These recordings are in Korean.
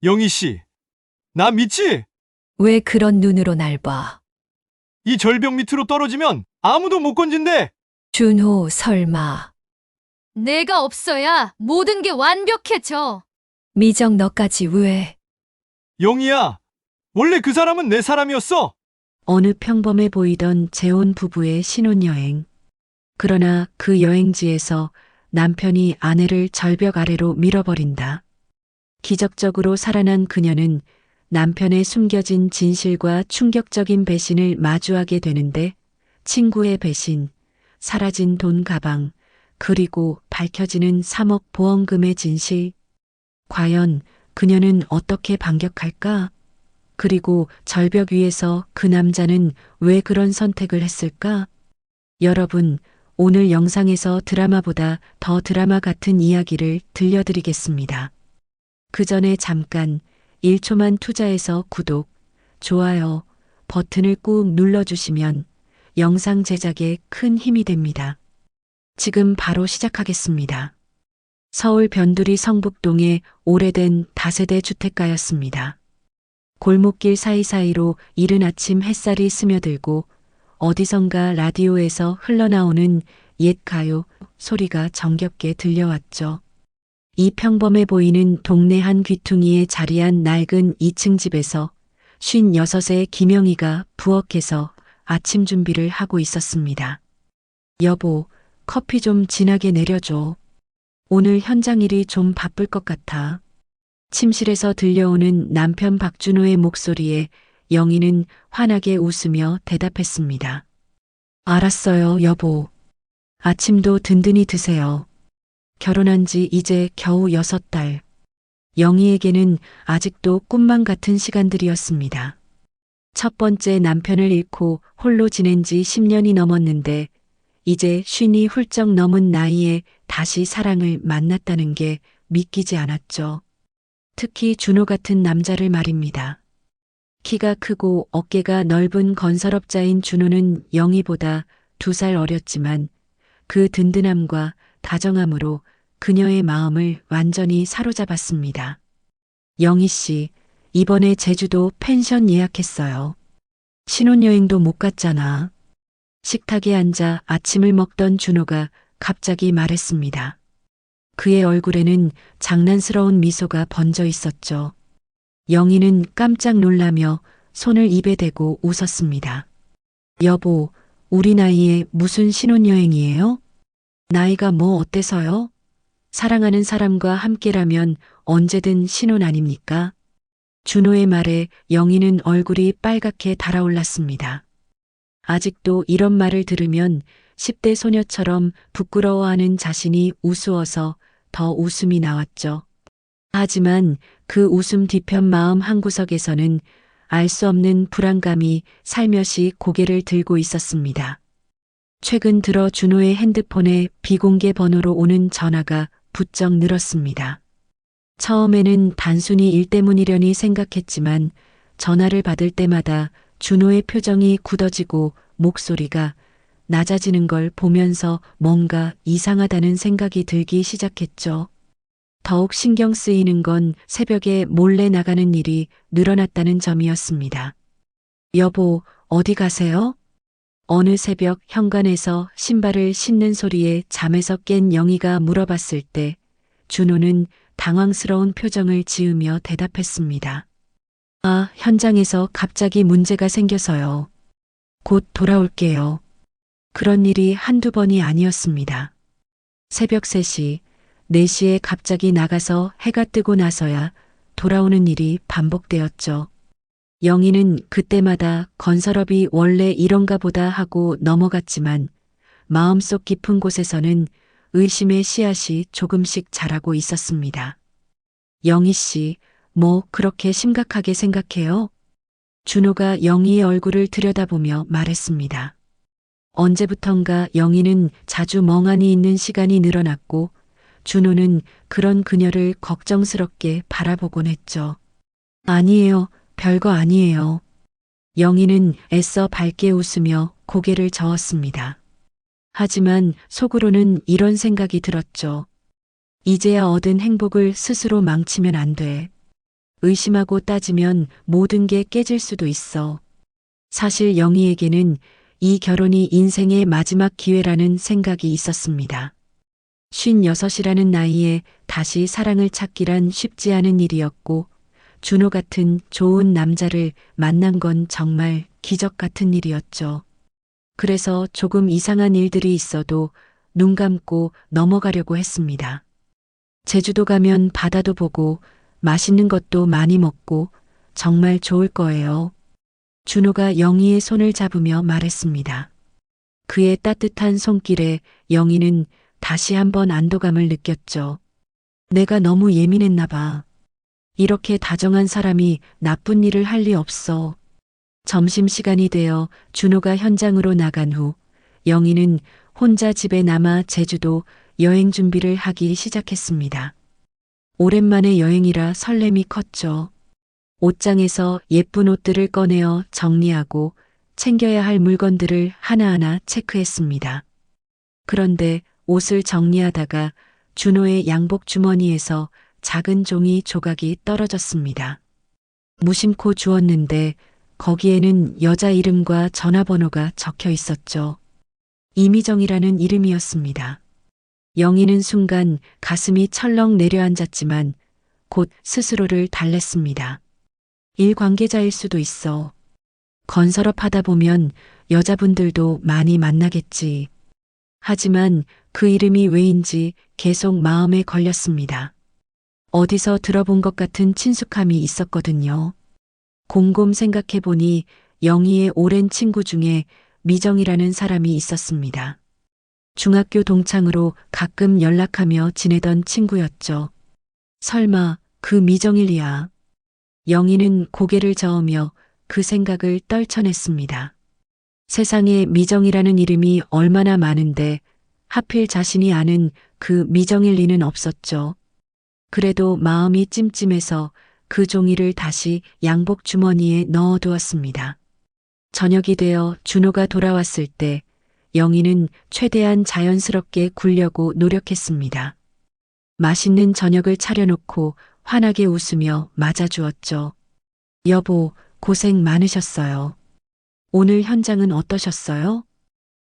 영희 씨, 나 믿지? 왜 그런 눈으로 날 봐? 이 절벽 밑으로 떨어지면 아무도 못 건진대. 준호, 설마. 내가 없어야 모든 게 완벽해져. 미정 너까지 왜? 영희야, 원래 그 사람은 내 사람이었어. 어느 평범해 보이던 재혼 부부의 신혼여행. 그러나 그 여행지에서 남편이 아내를 절벽 아래로 밀어버린다. 기적적으로 살아난 그녀는 남편의 숨겨진 진실과 충격적인 배신을 마주하게 되는데 친구의 배신, 사라진 돈 가방, 그리고 밝혀지는 3억 보험금의 진실. 과연 그녀는 어떻게 반격할까? 그리고 절벽 위에서 그 남자는 왜 그런 선택을 했을까? 여러분, 오늘 영상에서 드라마보다 더 드라마 같은 이야기를 들려드리겠습니다. 그 전에 잠깐 1초만 투자해서 구독, 좋아요 버튼을 꾹 눌러주시면 영상 제작에 큰 힘이 됩니다. 지금 바로 시작하겠습니다. 서울 변두리 성북동의 오래된 다세대 주택가였습니다. 골목길 사이사이로 이른 아침 햇살이 스며들고 어디선가 라디오에서 흘러나오는 옛 가요 소리가 정겹게 들려왔죠. 이 평범해 보이는 동네 한 귀퉁이에 자리한 낡은 2층 집에서 56의 김영희가 부엌에서 아침 준비를 하고 있었습니다. 여보, 커피 좀 진하게 내려줘. 오늘 현장 일이 좀 바쁠 것 같아. 침실에서 들려오는 남편 박준호의 목소리에 영희는 환하게 웃으며 대답했습니다. 알았어요, 여보. 아침도 든든히 드세요. 결혼한 지 이제 겨우 6달. 영희에게는 아직도 꿈만 같은 시간들이었습니다. 첫 번째 남편을 잃고 홀로 지낸 지 10년이 넘었는데 이제 50이 훌쩍 넘은 나이에 다시 사랑을 만났다는 게 믿기지 않았죠. 특히 준호 같은 남자를 말입니다. 키가 크고 어깨가 넓은 건설업자인 준호는 영희보다 2살 어렸지만 그 든든함과 다정함으로 그녀의 마음을 완전히 사로잡았습니다. 영희 씨, 이번에 제주도 펜션 예약했어요. 신혼여행도 못 갔잖아. 식탁에 앉아 아침을 먹던 준호가 갑자기 말했습니다. 그의 얼굴에는 장난스러운 미소가 번져 있었죠. 영희는 깜짝 놀라며 손을 입에 대고 웃었습니다. 여보, 우리 나이에 무슨 신혼여행이에요? 나이가 뭐 어때서요? 사랑하는 사람과 함께라면 언제든 신혼 아닙니까? 준호의 말에 영희는 얼굴이 빨갛게 달아올랐습니다. 아직도 이런 말을 들으면 10대 소녀처럼 부끄러워하는 자신이 우스워서 더 웃음이 나왔죠. 하지만 그 웃음 뒤편 마음 한구석에서는 알 수 없는 불안감이 살며시 고개를 들고 있었습니다. 최근 들어 준호의 핸드폰에 비공개 번호로 오는 전화가 부쩍 늘었습니다. 처음에는 단순히 일 때문이려니 생각했지만 전화를 받을 때마다 준호의 표정이 굳어지고 목소리가 낮아지는 걸 보면서 뭔가 이상하다는 생각이 들기 시작했죠. 더욱 신경 쓰이는 건 새벽에 몰래 나가는 일이 늘어났다는 점이었습니다. 여보, 어디 가세요? 어느 새벽 현관에서 신발을 신는 소리에 잠에서 깬 영희가 물어봤을 때 준호는 당황스러운 표정을 지으며 대답했습니다. 아, 현장에서 갑자기 문제가 생겨서요. 곧 돌아올게요. 그런 일이 한두 번이 아니었습니다. 새벽 3시, 4시에 갑자기 나가서 해가 뜨고 나서야 돌아오는 일이 반복되었죠. 영희는 그때마다 건설업이 원래 이런가 보다 하고 넘어갔지만 마음속 깊은 곳에서는 의심의 씨앗이 조금씩 자라고 있었습니다. 영희 씨, 뭐 그렇게 심각하게 생각해요? 준호가 영희의 얼굴을 들여다보며 말했습니다. 언제부턴가 영희는 자주 멍하니 있는 시간이 늘어났고 준호는 그런 그녀를 걱정스럽게 바라보곤 했죠. 아니에요. 별거 아니에요. 영희는 애써 밝게 웃으며 고개를 저었습니다. 하지만 속으로는 이런 생각이 들었죠. 이제야 얻은 행복을 스스로 망치면 안 돼. 의심하고 따지면 모든 게 깨질 수도 있어. 사실 영희에게는 이 결혼이 인생의 마지막 기회라는 생각이 있었습니다. 56이라는 나이에 다시 사랑을 찾기란 쉽지 않은 일이었고, 준호 같은 좋은 남자를 만난 건 정말 기적 같은 일이었죠. 그래서 조금 이상한 일들이 있어도 눈 감고 넘어가려고 했습니다. 제주도 가면 바다도 보고 맛있는 것도 많이 먹고 정말 좋을 거예요. 준호가 영희의 손을 잡으며 말했습니다. 그의 따뜻한 손길에 영희는 다시 한번 안도감을 느꼈죠. 내가 너무 예민했나 봐. 이렇게 다정한 사람이 나쁜 일을 할 리 없어. 점심시간이 되어 준호가 현장으로 나간 후 영희는 혼자 집에 남아 제주도 여행 준비를 하기 시작했습니다. 오랜만에 여행이라 설렘이 컸죠. 옷장에서 예쁜 옷들을 꺼내어 정리하고 챙겨야 할 물건들을 하나하나 체크했습니다. 그런데 옷을 정리하다가 준호의 양복 주머니에서 작은 종이 조각이 떨어졌습니다. 무심코 주웠는데 거기에는 여자 이름과 전화번호가 적혀 있었죠. 이미정이라는 이름이었습니다. 영희는 순간 가슴이 철렁 내려앉았지만 곧 스스로를 달랬습니다. 일 관계자일 수도 있어. 건설업 하다 보면 여자분들도 많이 만나겠지. 하지만 그 이름이 왜인지 계속 마음에 걸렸습니다. 어디서 들어본 것 같은 친숙함이 있었거든요. 곰곰 생각해보니 영희의 오랜 친구 중에 미정이라는 사람이 있었습니다. 중학교 동창으로 가끔 연락하며 지내던 친구였죠. 설마 그 미정일이야. 영희는 고개를 저으며 그 생각을 떨쳐냈습니다. 세상에 미정이라는 이름이 얼마나 많은데 하필 자신이 아는 그 미정일 리는 없었죠. 그래도 마음이 찜찜해서 그 종이를 다시 양복 주머니에 넣어두었습니다. 저녁이 되어 준호가 돌아왔을 때 영희는 최대한 자연스럽게 굴려고 노력했습니다. 맛있는 저녁을 차려놓고 환하게 웃으며 맞아주었죠. 여보, 고생 많으셨어요. 오늘 현장은 어떠셨어요?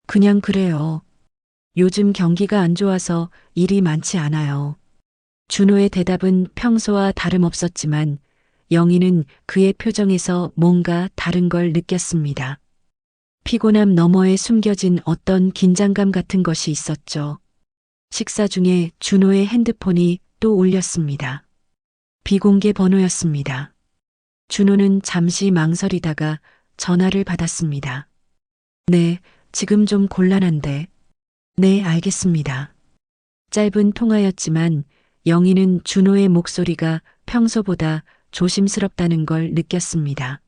그냥 그래요. 요즘 경기가 안 좋아서 일이 많지 않아요. 준호의 대답은 평소와 다름없었지만 영희는 그의 표정에서 뭔가 다른 걸 느꼈습니다. 피곤함 너머에 숨겨진 어떤 긴장감 같은 것이 있었죠. 식사 중에 준호의 핸드폰이 또 울렸습니다. 비공개 번호였습니다. 준호는 잠시 망설이다가 전화를 받았습니다. 네, 지금 좀 곤란한데. 네, 알겠습니다. 짧은 통화였지만 영희는 준호의 목소리가 평소보다 조심스럽다는 걸 느꼈습니다.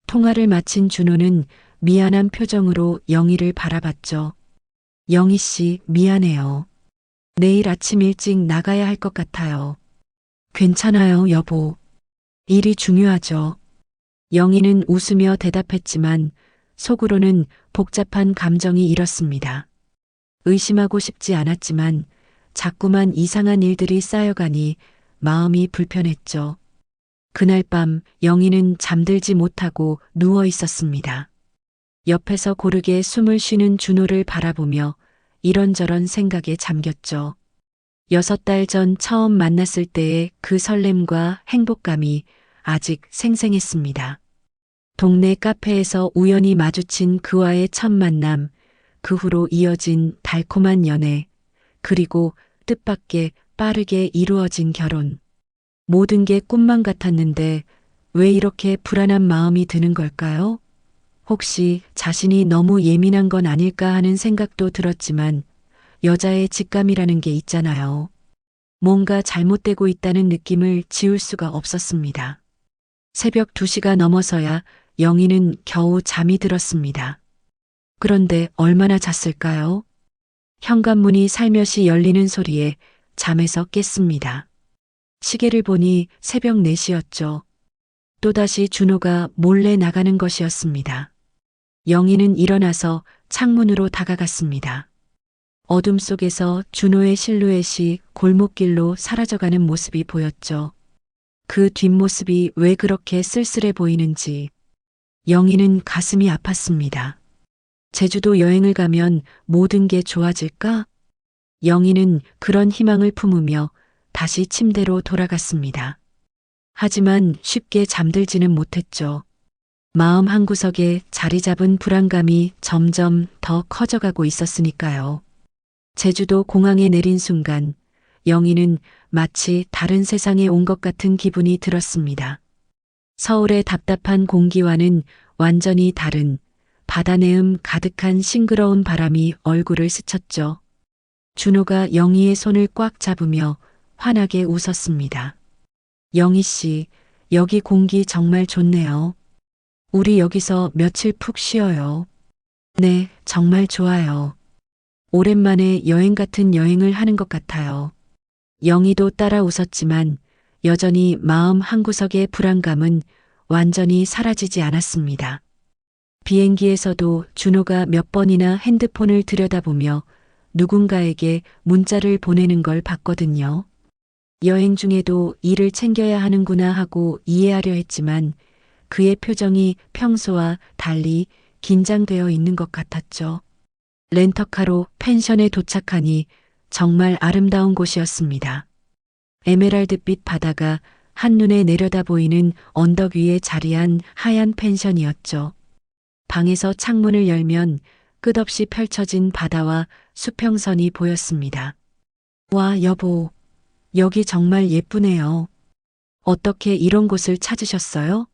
통화를 마친 준호는 미안한 표정으로 영희를 바라봤죠. 영희 씨, 미안해요. 내일 아침 일찍 나가야 할 것 같아요. 괜찮아요, 여보. 일이 중요하죠. 영희는 웃으며 대답했지만 속으로는 복잡한 감정이 일었습니다. 의심하고 싶지 않았지만 자꾸만 이상한 일들이 쌓여가니 마음이 불편했죠. 그날 밤 영희는 잠들지 못하고 누워 있었습니다. 옆에서 고르게 숨을 쉬는 준호를 바라보며 이런저런 생각에 잠겼죠. 6달 전 처음 만났을 때의 그 설렘과 행복감이 아직 생생했습니다. 동네 카페에서 우연히 마주친 그와의 첫 만남, 그 후로 이어진 달콤한 연애, 그리고 뜻밖의 빠르게 이루어진 결혼. 모든 게 꿈만 같았는데 왜 이렇게 불안한 마음이 드는 걸까요? 혹시 자신이 너무 예민한 건 아닐까 하는 생각도 들었지만 여자의 직감이라는 게 있잖아요. 뭔가 잘못되고 있다는 느낌을 지울 수가 없었습니다. 새벽 2시가 넘어서야 영희는 겨우 잠이 들었습니다. 그런데 얼마나 잤을까요? 현관문이 살며시 열리는 소리에 잠에서 깼습니다. 시계를 보니 새벽 4시였죠. 또다시 준호가 몰래 나가는 것이었습니다. 영희는 일어나서 창문으로 다가갔습니다. 어둠 속에서 준호의 실루엣이 골목길로 사라져가는 모습이 보였죠. 그 뒷모습이 왜 그렇게 쓸쓸해 보이는지 영희는 가슴이 아팠습니다. 제주도 여행을 가면 모든 게 좋아질까? 영희는 그런 희망을 품으며 다시 침대로 돌아갔습니다. 하지만 쉽게 잠들지는 못했죠. 마음 한구석에 자리 잡은 불안감이 점점 더 커져가고 있었으니까요. 제주도 공항에 내린 순간 영희는 마치 다른 세상에 온 것 같은 기분이 들었습니다. 서울의 답답한 공기와는 완전히 다른 바다 내음 가득한 싱그러운 바람이 얼굴을 스쳤죠. 준호가 영희의 손을 꽉 잡으며 환하게 웃었습니다. 영희 씨, 여기 공기 정말 좋네요. 우리 여기서 며칠 푹 쉬어요. 네, 정말 좋아요. 오랜만에 여행 같은 여행을 하는 것 같아요. 영희도 따라 웃었지만 여전히 마음 한구석의 불안감은 완전히 사라지지 않았습니다. 비행기에서도 준호가 몇 번이나 핸드폰을 들여다보며 누군가에게 문자를 보내는 걸 봤거든요. 여행 중에도 일을 챙겨야 하는구나 하고 이해하려 했지만 그의 표정이 평소와 달리 긴장되어 있는 것 같았죠. 렌터카로 펜션에 도착하니 정말 아름다운 곳이었습니다. 에메랄드빛 바다가 한눈에 내려다 보이는 언덕 위에 자리한 하얀 펜션이었죠. 방에서 창문을 열면 끝없이 펼쳐진 바다와 수평선이 보였습니다. 와, 여보, 여기 정말 예쁘네요. 어떻게 이런 곳을 찾으셨어요?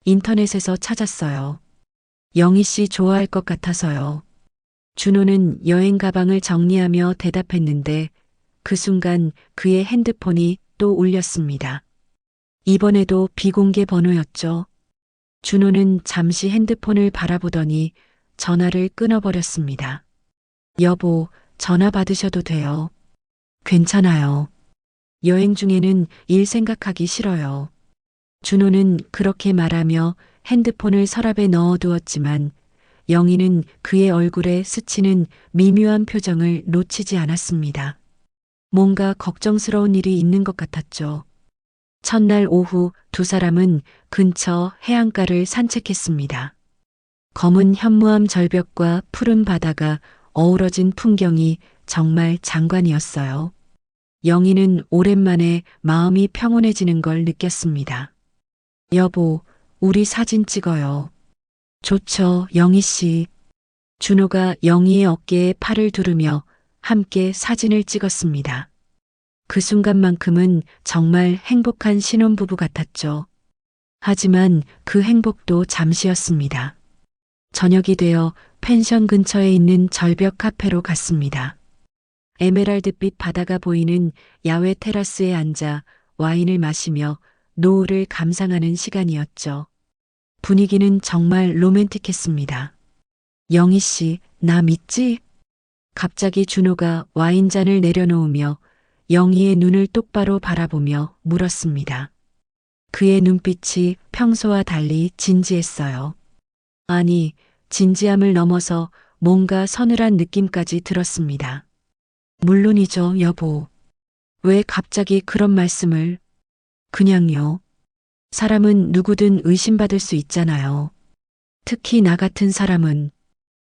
인터넷에서 찾았어요. 영희 씨 좋아할 것 같아서요. 준호는 여행 가방을 정리하며 대답했는데 그 순간 그의 핸드폰이 또 울렸습니다. 이번에도 비공개 번호였죠. 준호는 잠시 핸드폰을 바라보더니 전화를 끊어버렸습니다. 여보, 전화 받으셔도 돼요. 괜찮아요. 여행 중에는 일 생각하기 싫어요. 준호는 그렇게 말하며 핸드폰을 서랍에 넣어두었지만 영희는 그의 얼굴에 스치는 미묘한 표정을 놓치지 않았습니다. 뭔가 걱정스러운 일이 있는 것 같았죠. 첫날 오후 두 사람은 근처 해안가를 산책했습니다. 검은 현무암 절벽과 푸른 바다가 어우러진 풍경이 정말 장관이었어요. 영희는 오랜만에 마음이 평온해지는 걸 느꼈습니다. 여보, 우리 사진 찍어요. 좋죠, 영희 씨. 준호가 영희의 어깨에 팔을 두르며 함께 사진을 찍었습니다. 그 순간만큼은 정말 행복한 신혼부부 같았죠. 하지만 그 행복도 잠시였습니다. 저녁이 되어 펜션 근처에 있는 절벽 카페로 갔습니다. 에메랄드빛 바다가 보이는 야외 테라스에 앉아 와인을 마시며 노을을 감상하는 시간이었죠. 분위기는 정말 로맨틱했습니다. 영희 씨, 나 믿지? 갑자기 준호가 와인잔을 내려놓으며 영희의 눈을 똑바로 바라보며 물었습니다. 그의 눈빛이 평소와 달리 진지했어요. 아니, 진지함을 넘어서 뭔가 서늘한 느낌까지 들었습니다. 물론이죠, 여보. 왜 갑자기 그런 말씀을? 그냥요. 사람은 누구든 의심받을 수 있잖아요. 특히 나 같은 사람은.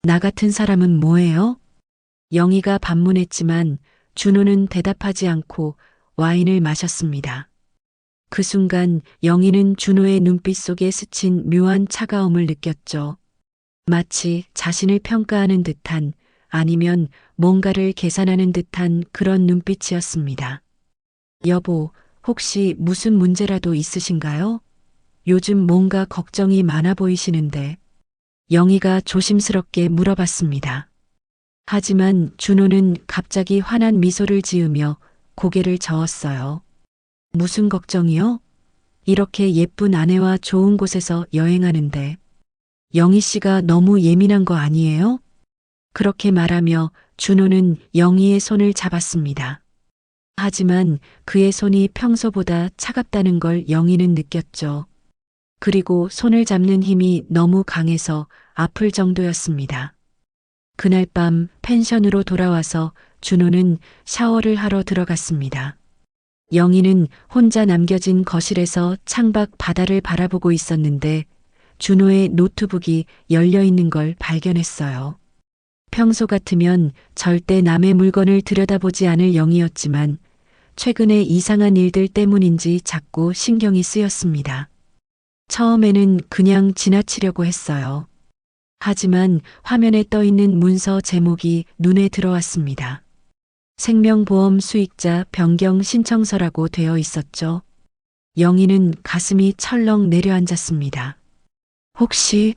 나 같은 사람은 뭐예요? 영희가 반문했지만 준호는 대답하지 않고 와인을 마셨습니다. 그 순간 영희는 준호의 눈빛 속에 스친 묘한 차가움을 느꼈죠. 마치 자신을 평가하는 듯한 아니면 뭔가를 계산하는 듯한 그런 눈빛이었습니다. 여보, 혹시 무슨 문제라도 있으신가요? 요즘 뭔가 걱정이 많아 보이시는데. 영희가 조심스럽게 물어봤습니다. 하지만 준호는 갑자기 환한 미소를 지으며 고개를 저었어요. 무슨 걱정이요? 이렇게 예쁜 아내와 좋은 곳에서 여행하는데. 영희 씨가 너무 예민한 거 아니에요? 그렇게 말하며 준호는 영희의 손을 잡았습니다. 하지만 그의 손이 평소보다 차갑다는 걸 영희는 느꼈죠. 그리고 손을 잡는 힘이 너무 강해서 아플 정도였습니다. 그날 밤 펜션으로 돌아와서 준호는 샤워를 하러 들어갔습니다. 영희는 혼자 남겨진 거실에서 창밖 바다를 바라보고 있었는데 준호의 노트북이 열려 있는 걸 발견했어요. 평소 같으면 절대 남의 물건을 들여다보지 않을 영희였지만 최근에 이상한 일들 때문인지 자꾸 신경이 쓰였습니다. 처음에는 그냥 지나치려고 했어요. 하지만 화면에 떠 있는 문서 제목이 눈에 들어왔습니다. 생명보험 수익자 변경 신청서라고 되어 있었죠. 영희는 가슴이 철렁 내려앉았습니다. 혹시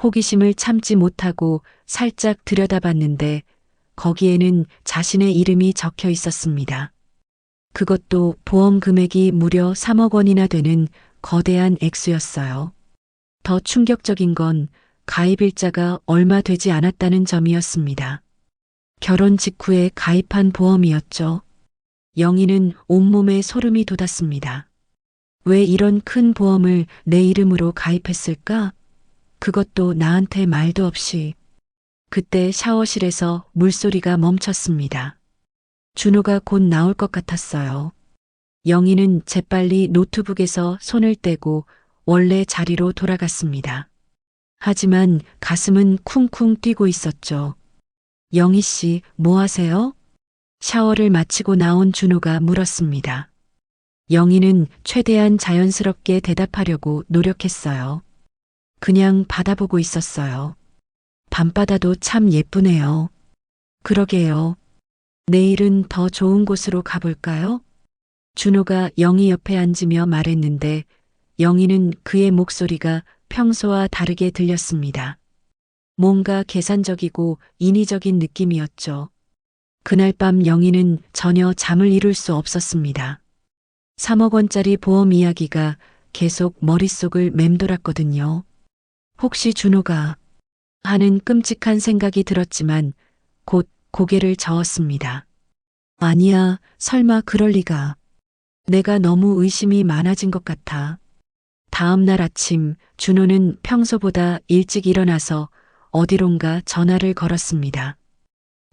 호기심을 참지 못하고 살짝 들여다봤는데 거기에는 자신의 이름이 적혀 있었습니다. 그것도 보험 금액이 무려 3억 원이나 되는 거대한 액수였어요. 더 충격적인 건 가입일자가 얼마 되지 않았다는 점이었습니다. 결혼 직후에 가입한 보험이었죠. 영희는 온몸에 소름이 돋았습니다. 왜 이런 큰 보험을 내 이름으로 가입했을까? 그것도 나한테 말도 없이. 그때 샤워실에서 물소리가 멈췄습니다. 준호가 곧 나올 것 같았어요. 영희는 재빨리 노트북에서 손을 떼고 원래 자리로 돌아갔습니다. 하지만 가슴은 쿵쿵 뛰고 있었죠. 영희 씨, 뭐 하세요? 샤워를 마치고 나온 준호가 물었습니다. 영희는 최대한 자연스럽게 대답하려고 노력했어요. 그냥 바다 보고 있었어요. 밤바다도 참 예쁘네요. 그러게요. 내일은 더 좋은 곳으로 가볼까요? 준호가 영희 옆에 앉으며 말했는데 영희는 그의 목소리가 평소와 다르게 들렸습니다. 뭔가 계산적이고 인위적인 느낌이었죠. 그날 밤 영희는 전혀 잠을 이룰 수 없었습니다. 3억 원짜리 보험 이야기가 계속 머릿속을 맴돌았거든요. 혹시 준호가 하는 끔찍한 생각이 들었지만 곧 고개를 저었습니다. 아니야, 설마 그럴 리가. 내가 너무 의심이 많아진 것 같아. 다음 날 아침 준호는 평소보다 일찍 일어나서 어디론가 전화를 걸었습니다.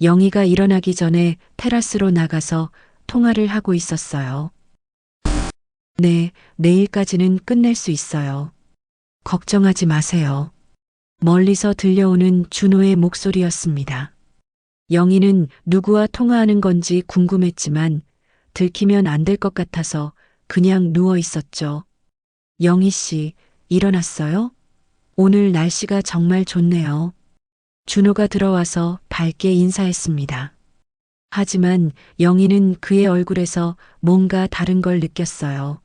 영희가 일어나기 전에 테라스로 나가서 통화를 하고 있었어요. 네, 내일까지는 끝낼 수 있어요. 걱정하지 마세요. 멀리서 들려오는 준호의 목소리였습니다. 영희는 누구와 통화하는 건지 궁금했지만 들키면 안 될 것 같아서 그냥 누워 있었죠. 영희 씨, 일어났어요? 오늘 날씨가 정말 좋네요. 준호가 들어와서 밝게 인사했습니다. 하지만 영희는 그의 얼굴에서 뭔가 다른 걸 느꼈어요.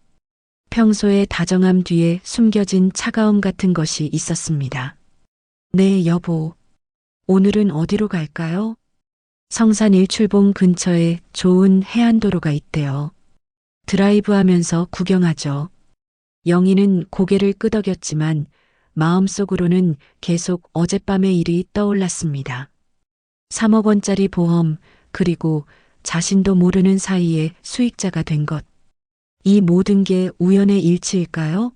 평소의 다정함 뒤에 숨겨진 차가움 같은 것이 있었습니다. 네, 여보. 오늘은 어디로 갈까요? 성산 일출봉 근처에 좋은 해안도로가 있대요. 드라이브 하면서 구경하죠. 영희는 고개를 끄덕였지만 마음속으로는 계속 어젯밤의 일이 떠올랐습니다. 3억 원짜리 보험, 그리고 자신도 모르는 사이에 수익자가 된 것. 이 모든 게 우연의 일치일까요?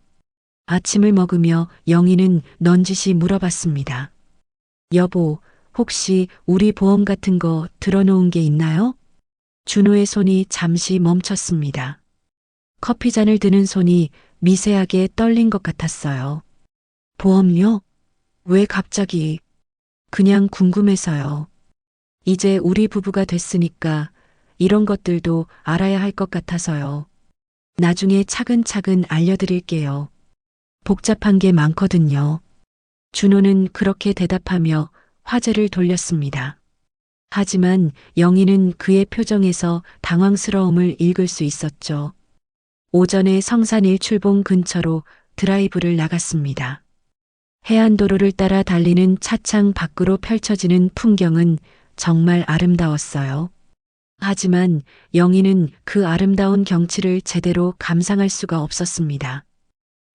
아침을 먹으며 영희는 넌지시 물어봤습니다. 여보, 혹시 우리 보험 같은 거 들어놓은 게 있나요? 준호의 손이 잠시 멈췄습니다. 커피잔을 드는 손이 미세하게 떨린 것 같았어요. 보험료? 왜 갑자기? 그냥 궁금해서요. 이제 우리 부부가 됐으니까 이런 것들도 알아야 할 것 같아서요. 나중에 차근차근 알려드릴게요. 복잡한 게 많거든요. 준호는 그렇게 대답하며 화제를 돌렸습니다. 하지만 영희는 그의 표정에서 당황스러움을 읽을 수 있었죠. 오전에 성산 일출봉 근처로 드라이브를 나갔습니다. 해안도로를 따라 달리는 차창 밖으로 펼쳐지는 풍경은 정말 아름다웠어요. 하지만 영희는 그 아름다운 경치를 제대로 감상할 수가 없었습니다.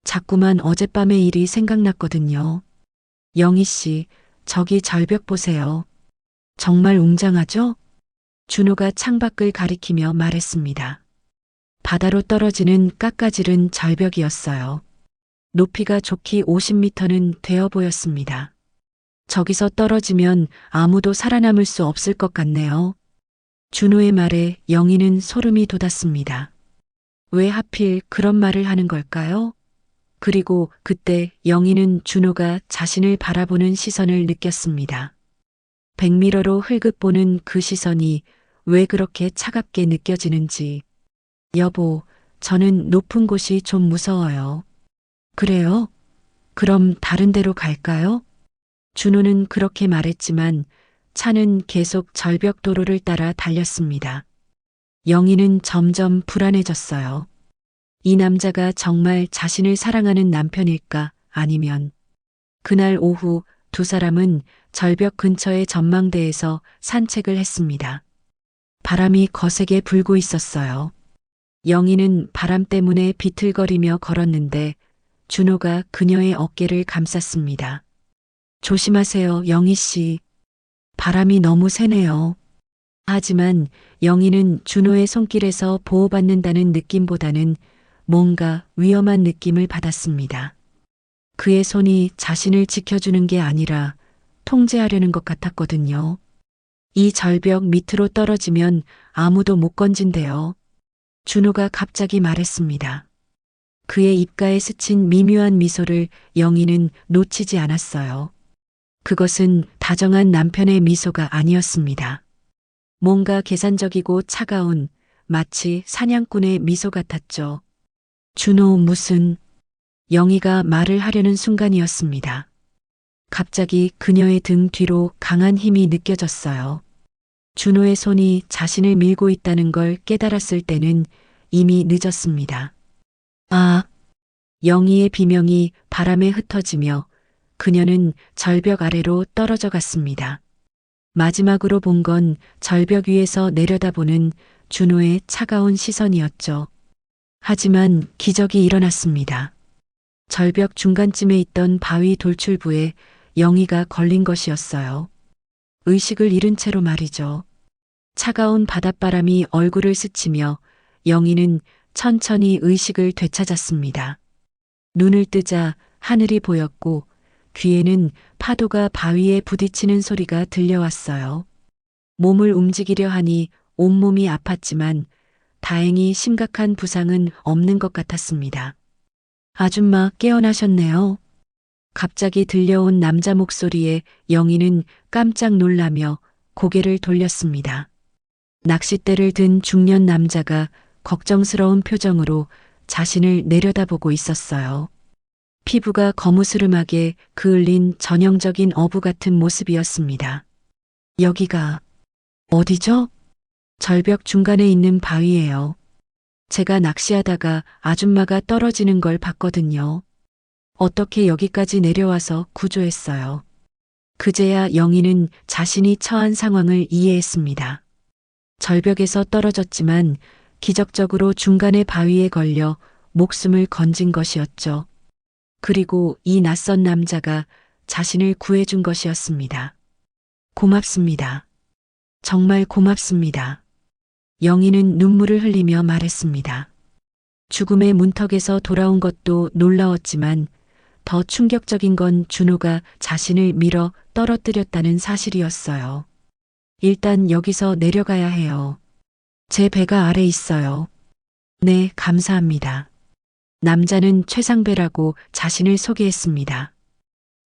자꾸만 어젯밤의 일이 생각났거든요. 영희 씨, 저기 절벽 보세요. 정말 웅장하죠? 준호가 창밖을 가리키며 말했습니다. 바다로 떨어지는 깎아지른 절벽이었어요. 높이가 좋기 50m는 되어 보였습니다. 저기서 떨어지면 아무도 살아남을 수 없을 것 같네요. 준호의 말에 영희는 소름이 돋았습니다. 왜 하필 그런 말을 하는 걸까요? 그리고 그때 영희는 준호가 자신을 바라보는 시선을 느꼈습니다. 백미러로 흘끗 보는 그 시선이 왜 그렇게 차갑게 느껴지는지. 여보, 저는 높은 곳이 좀 무서워요. 그래요? 그럼 다른 데로 갈까요? 준호는 그렇게 말했지만 차는 계속 절벽 도로를 따라 달렸습니다. 영희는 점점 불안해졌어요. 이 남자가 정말 자신을 사랑하는 남편일까? 아니면 그날 오후 두 사람은 절벽 근처의 전망대에서 산책을 했습니다. 바람이 거세게 불고 있었어요. 영희는 바람 때문에 비틀거리며 걸었는데 준호가 그녀의 어깨를 감쌌습니다. 조심하세요, 영희 씨. 바람이 너무 세네요. 하지만 영희는 준호의 손길에서 보호받는다는 느낌보다는 뭔가 위험한 느낌을 받았습니다. 그의 손이 자신을 지켜주는 게 아니라 통제하려는 것 같았거든요. 이 절벽 밑으로 떨어지면 아무도 못 건진대요. 준호가 갑자기 말했습니다. 그의 입가에 스친 미묘한 미소를 영희는 놓치지 않았어요. 그것은 다정한 남편의 미소가 아니었습니다. 뭔가 계산적이고 차가운 마치 사냥꾼의 미소 같았죠. 준호 무슨... 영희가 말을 하려는 순간이었습니다. 갑자기 그녀의 등 뒤로 강한 힘이 느껴졌어요. 준호의 손이 자신을 밀고 있다는 걸 깨달았을 때는 이미 늦었습니다. 아! 영희의 비명이 바람에 흩어지며 그녀는 절벽 아래로 떨어져 갔습니다. 마지막으로 본 건 절벽 위에서 내려다보는 준호의 차가운 시선이었죠. 하지만 기적이 일어났습니다. 절벽 중간쯤에 있던 바위 돌출부에 영희가 걸린 것이었어요. 의식을 잃은 채로 말이죠. 차가운 바닷바람이 얼굴을 스치며 영희는 천천히 의식을 되찾았습니다. 눈을 뜨자 하늘이 보였고 귀에는 파도가 바위에 부딪히는 소리가 들려왔어요. 몸을 움직이려 하니 온몸이 아팠지만 다행히 심각한 부상은 없는 것 같았습니다. 아줌마 깨어나셨네요. 갑자기 들려온 남자 목소리에 영희는 깜짝 놀라며 고개를 돌렸습니다. 낚싯대를 든 중년 남자가 걱정스러운 표정으로 자신을 내려다보고 있었어요. 피부가 거무스름하게 그을린 전형적인 어부 같은 모습이었습니다. 여기가 어디죠? 절벽 중간에 있는 바위예요. 제가 낚시하다가 아줌마가 떨어지는 걸 봤거든요. 어떻게 여기까지 내려와서 구조했어요. 그제야 영희는 자신이 처한 상황을 이해했습니다. 절벽에서 떨어졌지만 기적적으로 중간의 바위에 걸려 목숨을 건진 것이었죠. 그리고 이 낯선 남자가 자신을 구해준 것이었습니다. 고맙습니다. 정말 고맙습니다. 영희는 눈물을 흘리며 말했습니다. 죽음의 문턱에서 돌아온 것도 놀라웠지만 더 충격적인 건 준호가 자신을 밀어 떨어뜨렸다는 사실이었어요. 일단 여기서 내려가야 해요. 제 배가 아래 있어요. 네, 감사합니다. 남자는 최상배라고 자신을 소개했습니다.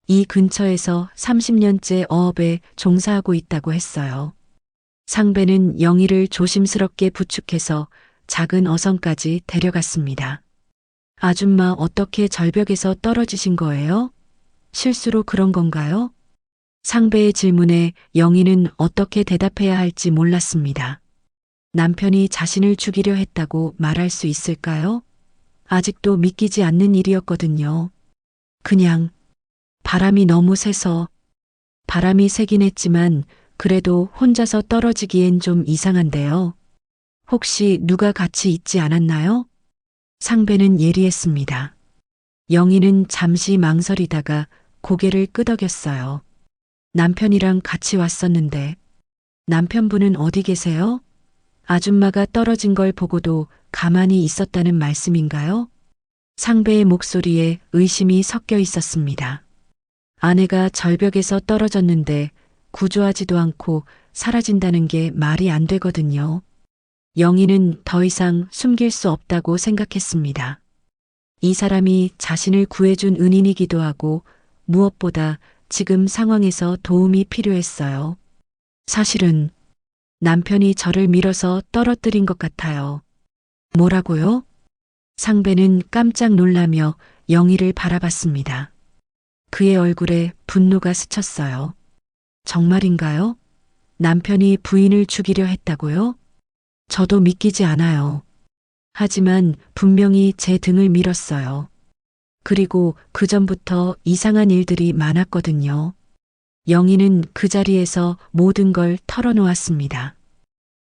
이 근처에서 30년째 어업에 종사하고 있다고 했어요. 상배는 영희를 조심스럽게 부축해서 작은 어선까지 데려갔습니다. 아줌마 어떻게 절벽에서 떨어지신 거예요? 실수로 그런 건가요? 상배의 질문에 영희는 어떻게 대답해야 할지 몰랐습니다. 남편이 자신을 죽이려 했다고 말할 수 있을까요? 아직도 믿기지 않는 일이었거든요. 그냥 바람이 너무 세서. 바람이 세긴 했지만 그래도 혼자서 떨어지기엔 좀 이상한데요. 혹시 누가 같이 있지 않았나요? 상배는 예리했습니다. 영희는 잠시 망설이다가 고개를 끄덕였어요. 남편이랑 같이 왔었는데. 남편분은 어디 계세요? 아줌마가 떨어진 걸 보고도 가만히 있었다는 말씀인가요? 상배의 목소리에 의심이 섞여 있었습니다. 아내가 절벽에서 떨어졌는데 구조하지도 않고 사라진다는 게 말이 안 되거든요. 영희는 더 이상 숨길 수 없다고 생각했습니다. 이 사람이 자신을 구해준 은인이기도 하고 무엇보다 지금 상황에서 도움이 필요했어요. 사실은 남편이 저를 밀어서 떨어뜨린 것 같아요. 뭐라고요? 상배는 깜짝 놀라며 영희를 바라봤습니다. 그의 얼굴에 분노가 스쳤어요. 정말인가요? 남편이 부인을 죽이려 했다고요? 저도 믿기지 않아요. 하지만 분명히 제 등을 밀었어요. 그리고 그 전부터 이상한 일들이 많았거든요. 영희는 그 자리에서 모든 걸 털어놓았습니다.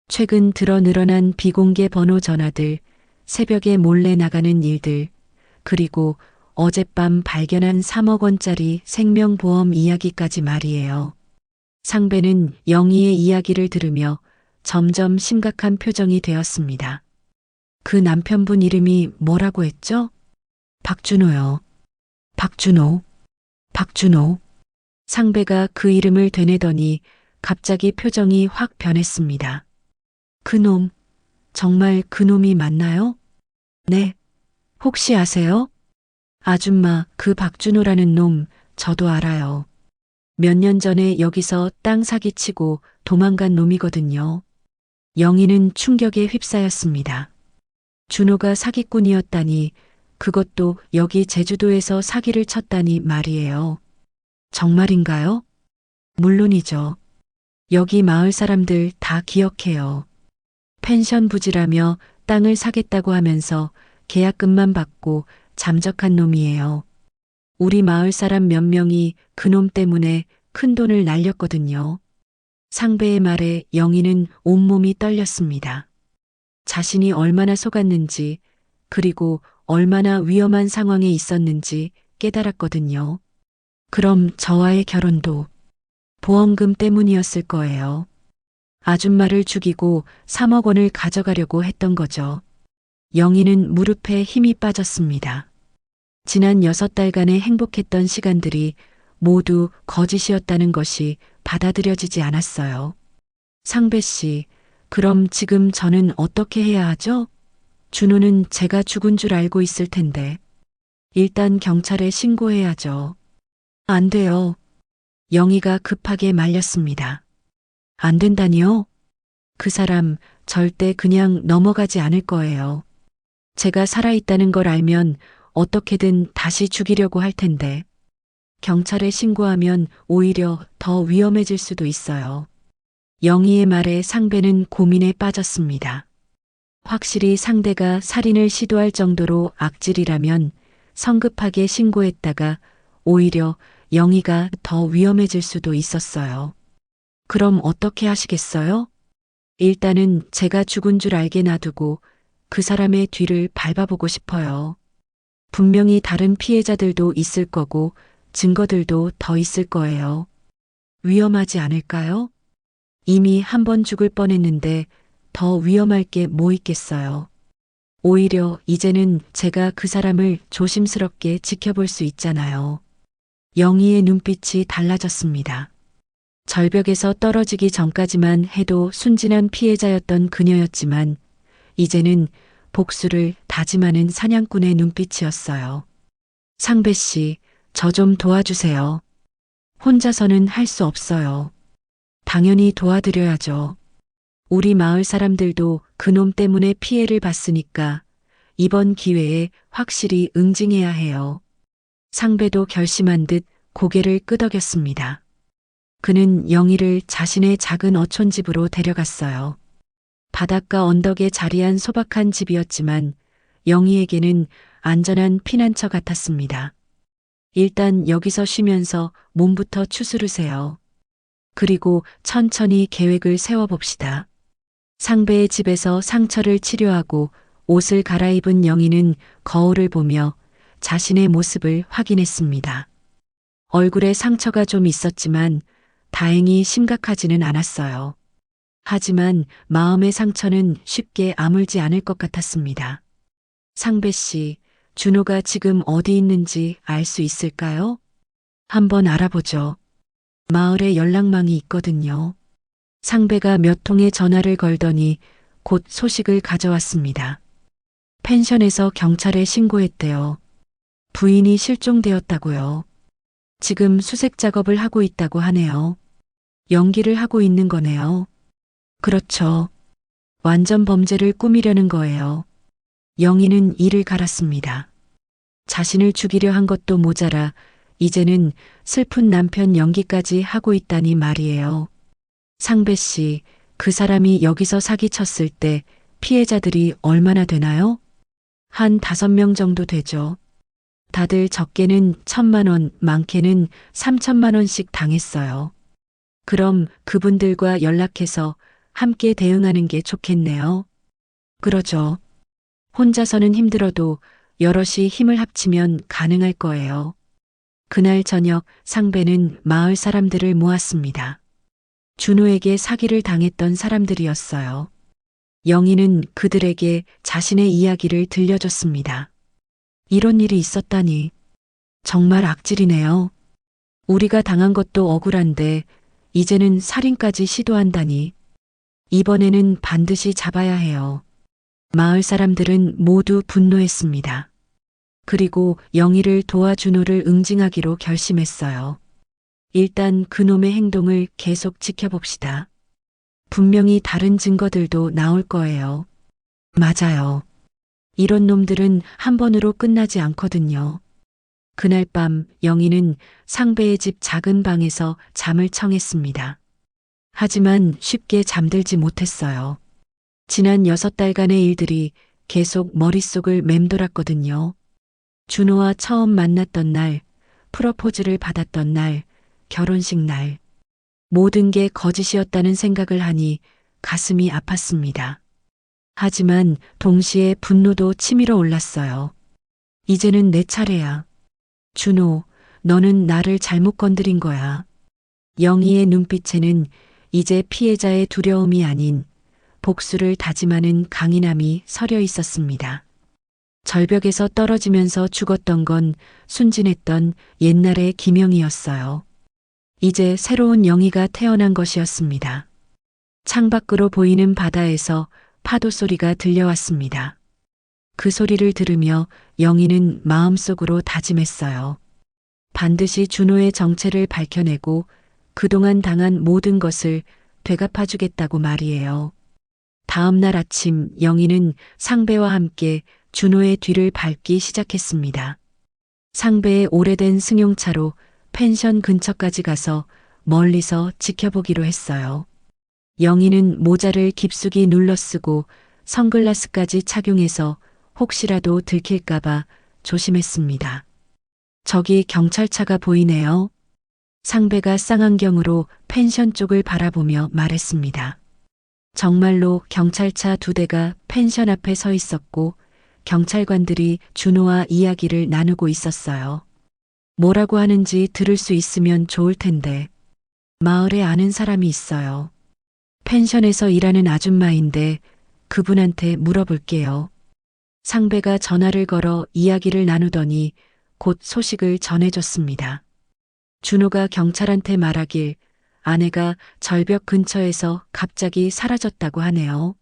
최근 들어 늘어난 비공개 번호 전화들, 새벽에 몰래 나가는 일들, 그리고 어젯밤 발견한 3억 원짜리 생명보험 이야기까지 말이에요. 상배는 영희의 이야기를 들으며 점점 심각한 표정이 되었습니다. 그 남편분 이름이 뭐라고 했죠? 박준호요. 박준호. 박준호. 상배가 그 이름을 되뇌더니 갑자기 표정이 확 변했습니다. 그놈, 정말 그놈이 맞나요? 네. 혹시 아세요? 아줌마, 그 박준호라는 놈, 저도 알아요. 몇 년 전에 여기서 땅 사기치고 도망간 놈이거든요. 영희는 충격에 휩싸였습니다. 준호가 사기꾼이었다니, 그것도 여기 제주도에서 사기를 쳤다니 말이에요. 정말인가요? 물론이죠. 여기 마을 사람들 다 기억해요. 펜션 부지라며 땅을 사겠다고 하면서 계약금만 받고 잠적한 놈이에요. 우리 마을 사람 몇 명이 그놈 때문에 큰 돈을 날렸거든요. 상배의 말에 영희는 온몸이 떨렸습니다. 자신이 얼마나 속았는지, 그리고 얼마나 위험한 상황에 있었는지 깨달았거든요. 그럼 저와의 결혼도 보험금 때문이었을 거예요. 아줌마를 죽이고 3억 원을 가져가려고 했던 거죠. 영희는 무릎에 힘이 빠졌습니다. 지난 6달간의 행복했던 시간들이 모두 거짓이었다는 것이 받아들여지지 않았어요. 상배 씨, 그럼 지금 저는 어떻게 해야 하죠? 준호는 제가 죽은 줄 알고 있을 텐데. 일단 경찰에 신고해야죠. 안 돼요. 영희가 급하게 말렸습니다. 안 된다니요? 그 사람 절대 그냥 넘어가지 않을 거예요. 제가 살아있다는 걸 알면 어떻게든 다시 죽이려고 할 텐데. 경찰에 신고하면 오히려 더 위험해질 수도 있어요. 영희의 말에 상배는 고민에 빠졌습니다. 확실히 상대가 살인을 시도할 정도로 악질이라면 성급하게 신고했다가 오히려 영희가 더 위험해질 수도 있었어요. 그럼 어떻게 하시겠어요? 일단은 제가 죽은 줄 알게 놔두고 그 사람의 뒤를 밟아보고 싶어요. 분명히 다른 피해자들도 있을 거고 증거들도 더 있을 거예요. 위험하지 않을까요? 이미 한 번 죽을 뻔했는데 더 위험할 게 뭐 있겠어요. 오히려 이제는 제가 그 사람을 조심스럽게 지켜볼 수 있잖아요. 영희의 눈빛이 달라졌습니다. 절벽에서 떨어지기 전까지만 해도 순진한 피해자였던 그녀였지만 이제는 복수를 다짐하는 사냥꾼의 눈빛이었어요. 상배 씨, 저 좀 도와주세요. 혼자서는 할 수 없어요. 당연히 도와드려야죠. 우리 마을 사람들도 그놈 때문에 피해를 봤으니까 이번 기회에 확실히 응징해야 해요. 상배도 결심한 듯 고개를 끄덕였습니다. 그는 영희를 자신의 작은 어촌집으로 데려갔어요. 바닷가 언덕에 자리한 소박한 집이었지만 영희에게는 안전한 피난처 같았습니다. 일단 여기서 쉬면서 몸부터 추스르세요. 그리고 천천히 계획을 세워봅시다. 상배의 집에서 상처를 치료하고 옷을 갈아입은 영희는 거울을 보며 자신의 모습을 확인했습니다. 얼굴에 상처가 좀 있었지만 다행히 심각하지는 않았어요. 하지만 마음의 상처는 쉽게 아물지 않을 것 같았습니다. 상배 씨, 준호가 지금 어디 있는지 알 수 있을까요? 한번 알아보죠. 마을에 연락망이 있거든요. 상배가 몇 통의 전화를 걸더니 곧 소식을 가져왔습니다. 펜션에서 경찰에 신고했대요. 부인이 실종되었다고요. 지금 수색 작업을 하고 있다고 하네요. 연기를 하고 있는 거네요. 그렇죠. 완전 범죄를 꾸미려는 거예요. 영희는 이를 갈았습니다. 자신을 죽이려 한 것도 모자라 이제는 슬픈 남편 연기까지 하고 있다니 말이에요. 상배 씨, 그 사람이 여기서 사기쳤을 때 피해자들이 얼마나 되나요? 한 5명 정도 되죠. 다들 적게는 1,000만 원, 많게는 3,000만 원씩 당했어요. 그럼 그분들과 연락해서 함께 대응하는 게 좋겠네요. 그러죠. 혼자서는 힘들어도 여럿이 힘을 합치면 가능할 거예요. 그날 저녁 상배는 마을 사람들을 모았습니다. 준호에게 사기를 당했던 사람들이었어요. 영희는 그들에게 자신의 이야기를 들려줬습니다. 이런 일이 있었다니. 정말 악질이네요. 우리가 당한 것도 억울한데 이제는 살인까지 시도한다니. 이번에는 반드시 잡아야 해요. 마을 사람들은 모두 분노했습니다. 그리고 영희를 도와 준호를 응징하기로 결심했어요. 일단 그놈의 행동을 계속 지켜봅시다. 분명히 다른 증거들도 나올 거예요. 맞아요. 이런 놈들은 한 번으로 끝나지 않거든요. 그날 밤 영희는 상배의 집 작은 방에서 잠을 청했습니다. 하지만 쉽게 잠들지 못했어요. 지난 6달간의 일들이 계속 머릿속을 맴돌았거든요. 준호와 처음 만났던 날, 프러포즈를 받았던 날, 결혼식 날. 모든 게 거짓이었다는 생각을 하니 가슴이 아팠습니다. 하지만 동시에 분노도 치밀어 올랐어요. 이제는 내 차례야. 준호, 너는 나를 잘못 건드린 거야. 영희의 눈빛에는 이제 피해자의 두려움이 아닌 복수를 다짐하는 강인함이 서려 있었습니다. 절벽에서 떨어지면서 죽었던 건 순진했던 옛날의 김영희였어요. 이제 새로운 영희가 태어난 것이었습니다. 창밖으로 보이는 바다에서 파도 소리가 들려왔습니다. 그 소리를 들으며 영희는 마음속으로 다짐했어요. 반드시 준호의 정체를 밝혀내고 그동안 당한 모든 것을 되갚아주겠다고 말이에요. 다음 날 아침 영희는 상배와 함께 준호의 뒤를 밟기 시작했습니다. 상배의 오래된 승용차로 펜션 근처까지 가서 멀리서 지켜보기로 했어요. 영희는 모자를 깊숙이 눌러 쓰고 선글라스까지 착용해서 혹시라도 들킬까봐 조심했습니다. 저기 경찰차가 보이네요. 상배가 쌍안경으로 펜션 쪽을 바라보며 말했습니다. 정말로 경찰차 2대가 펜션 앞에 서 있었고 경찰관들이 준호와 이야기를 나누고 있었어요. 뭐라고 하는지 들을 수 있으면 좋을 텐데. 마을에 아는 사람이 있어요. 펜션에서 일하는 아줌마인데 그분한테 물어볼게요. 상배가 전화를 걸어 이야기를 나누더니 곧 소식을 전해줬습니다. 준호가 경찰한테 말하길 아내가 절벽 근처에서 갑자기 사라졌다고 하네요.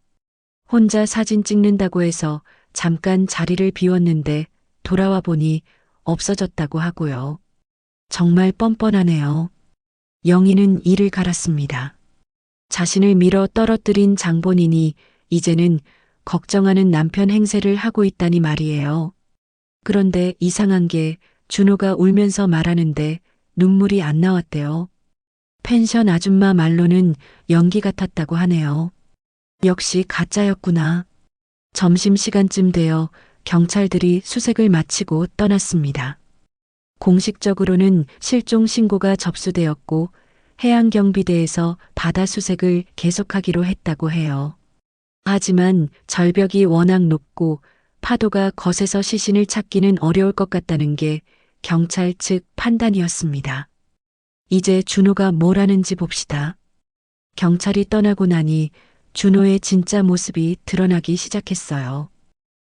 혼자 사진 찍는다고 해서 잠깐 자리를 비웠는데 돌아와 보니 없어졌다고 하고요. 정말 뻔뻔하네요. 영희는 이를 갈았습니다. 자신을 밀어 떨어뜨린 장본인이 이제는 걱정하는 남편 행세를 하고 있다니 말이에요. 그런데 이상한 게 준호가 울면서 말하는데 눈물이 안 나왔대요. 펜션 아줌마 말로는 연기 같았다고 하네요. 역시 가짜였구나. 점심시간쯤 되어 경찰들이 수색을 마치고 떠났습니다. 공식적으로는 실종 신고가 접수되었고 해양경비대에서 바다 수색을 계속하기로 했다고 해요. 하지만 절벽이 워낙 높고 파도가 거세서 시신을 찾기는 어려울 것 같다는 게 경찰 측 판단이었습니다. 이제 준호가 뭘 하는지 봅시다. 경찰이 떠나고 나니 준호의 진짜 모습이 드러나기 시작했어요.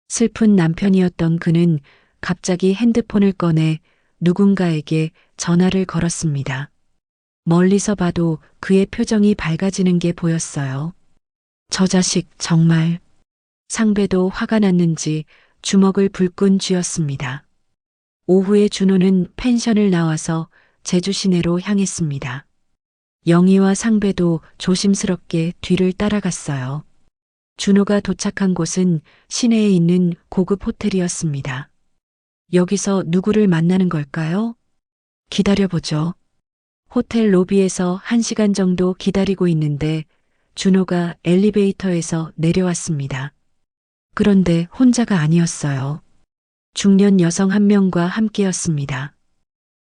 슬픈 남편이었던 그는 갑자기 핸드폰을 꺼내 누군가에게 전화를 걸었습니다. 멀리서 봐도 그의 표정이 밝아지는 게 보였어요. 저 자식 정말. 상배도 화가 났는지 주먹을 불끈 쥐었습니다. 오후에 준호는 펜션을 나와서 제주 시내로 향했습니다. 영희와 상배도 조심스럽게 뒤를 따라갔어요. 준호가 도착한 곳은 시내에 있는 고급 호텔이었습니다. 여기서 누구를 만나는 걸까요? 기다려보죠. 호텔 로비에서 1시간 정도 기다리고 있는데 준호가 엘리베이터에서 내려왔습니다. 그런데 혼자가 아니었어요. 중년 여성 한 명과 함께였습니다.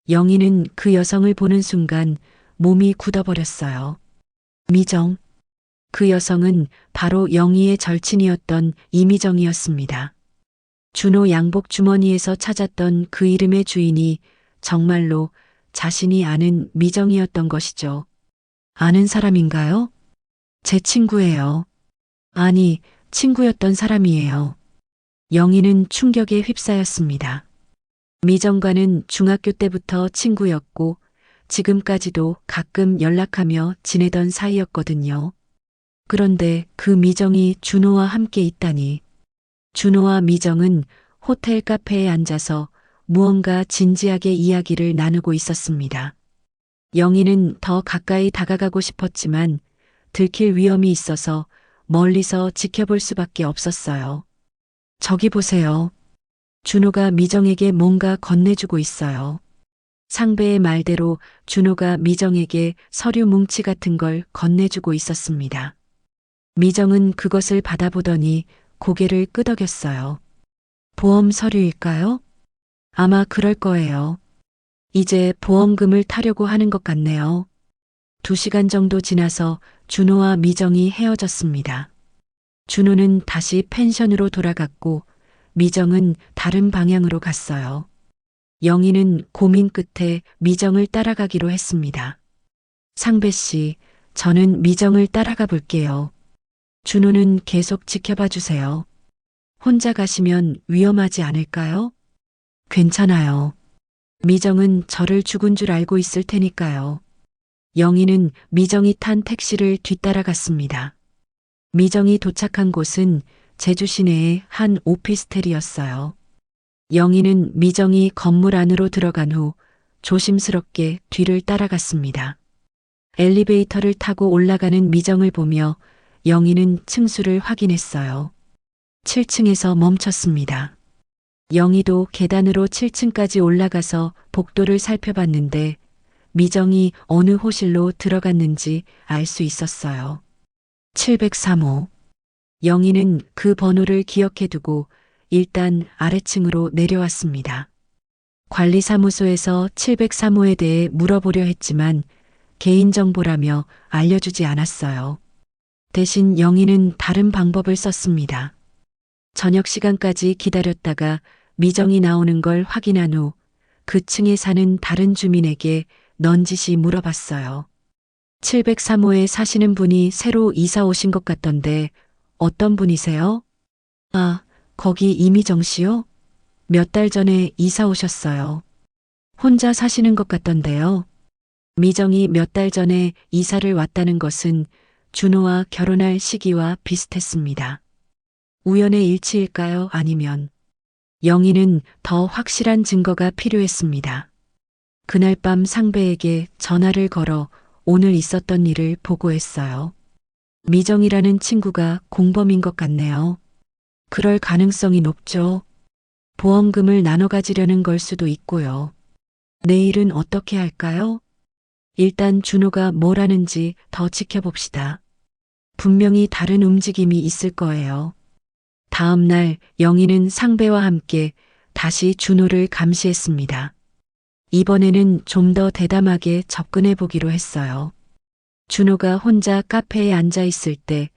영희는 그 여성을 보는 순간 몸이 굳어버렸어요. 미정. 그 여성은 바로 영희의 절친이었던 이미정이었습니다. 준호 양복 주머니에서 찾았던 그 이름의 주인이 정말로 자신이 아는 미정이었던 것이죠. 아는 사람인가요? 제 친구예요. 아니, 친구였던 사람이에요. 영희는 충격에 휩싸였습니다. 미정과는 중학교 때부터 친구였고 지금까지도 가끔 연락하며 지내던 사이였거든요. 그런데 그 미정이 준호와 함께 있다니. 준호와 미정은 호텔 카페에 앉아서 무언가 진지하게 이야기를 나누고 있었습니다. 영희는 더 가까이 다가가고 싶었지만 들킬 위험이 있어서 멀리서 지켜볼 수밖에 없었어요. 저기 보세요. 준호가 미정에게 뭔가 건네주고 있어요. 상배의 말대로 준호가 미정에게 서류 뭉치 같은 걸 건네주고 있었습니다. 미정은 그것을 받아보더니 고개를 끄덕였어요. 보험 서류일까요? 아마 그럴 거예요. 이제 보험금을 타려고 하는 것 같네요. 2시간 정도 지나서 준호와 미정이 헤어졌습니다. 준호는 다시 펜션으로 돌아갔고 미정은 다른 방향으로 갔어요. 영희는 고민 끝에 미정을 따라가기로 했습니다. 상배 씨, 저는 미정을 따라가 볼게요. 준호는 계속 지켜봐 주세요. 혼자 가시면 위험하지 않을까요? 괜찮아요. 미정은 저를 죽은 줄 알고 있을 테니까요. 영희는 미정이 탄 택시를 뒤따라갔습니다. 미정이 도착한 곳은 제주 시내의 한 오피스텔이었어요. 영희는 미정이 건물 안으로 들어간 후 조심스럽게 뒤를 따라갔습니다. 엘리베이터를 타고 올라가는 미정을 보며 영희는 층수를 확인했어요. 7층에서 멈췄습니다. 영희도 계단으로 7층까지 올라가서 복도를 살펴봤는데 미정이 어느 호실로 들어갔는지 알 수 있었어요. 703호. 영희는 그 번호를 기억해두고 일단 아래층으로 내려왔습니다. 관리사무소에서 703호에 대해 물어보려 했지만 개인정보라며 알려주지 않았어요. 대신 영희는 다른 방법을 썼습니다. 저녁 시간까지 기다렸다가 미정이 나오는 걸 확인한 후 그 층에 사는 다른 주민에게 넌지시 물어봤어요. 703호에 사시는 분이 새로 이사 오신 것 같던데 어떤 분이세요? 아, 거기 이미정 씨요? 몇 달 전에 이사 오셨어요. 혼자 사시는 것 같던데요. 미정이 몇 달 전에 이사를 왔다는 것은 준호와 결혼할 시기와 비슷했습니다. 우연의 일치일까요? 아니면 영희는 더 확실한 증거가 필요했습니다. 그날 밤 상배에게 전화를 걸어 오늘 있었던 일을 보고했어요. 미정이라는 친구가 공범인 것 같네요. 그럴 가능성이 높죠. 보험금을 나눠 가지려는 걸 수도 있고요. 내일은 어떻게 할까요? 일단 준호가 뭘 하는지 더 지켜봅시다. 분명히 다른 움직임이 있을 거예요. 다음 날 영희는 상배와 함께 다시 준호를 감시했습니다. 이번에는 좀 더 대담하게 접근해 보기로 했어요. 준호가 혼자 카페에 앉아 있을 때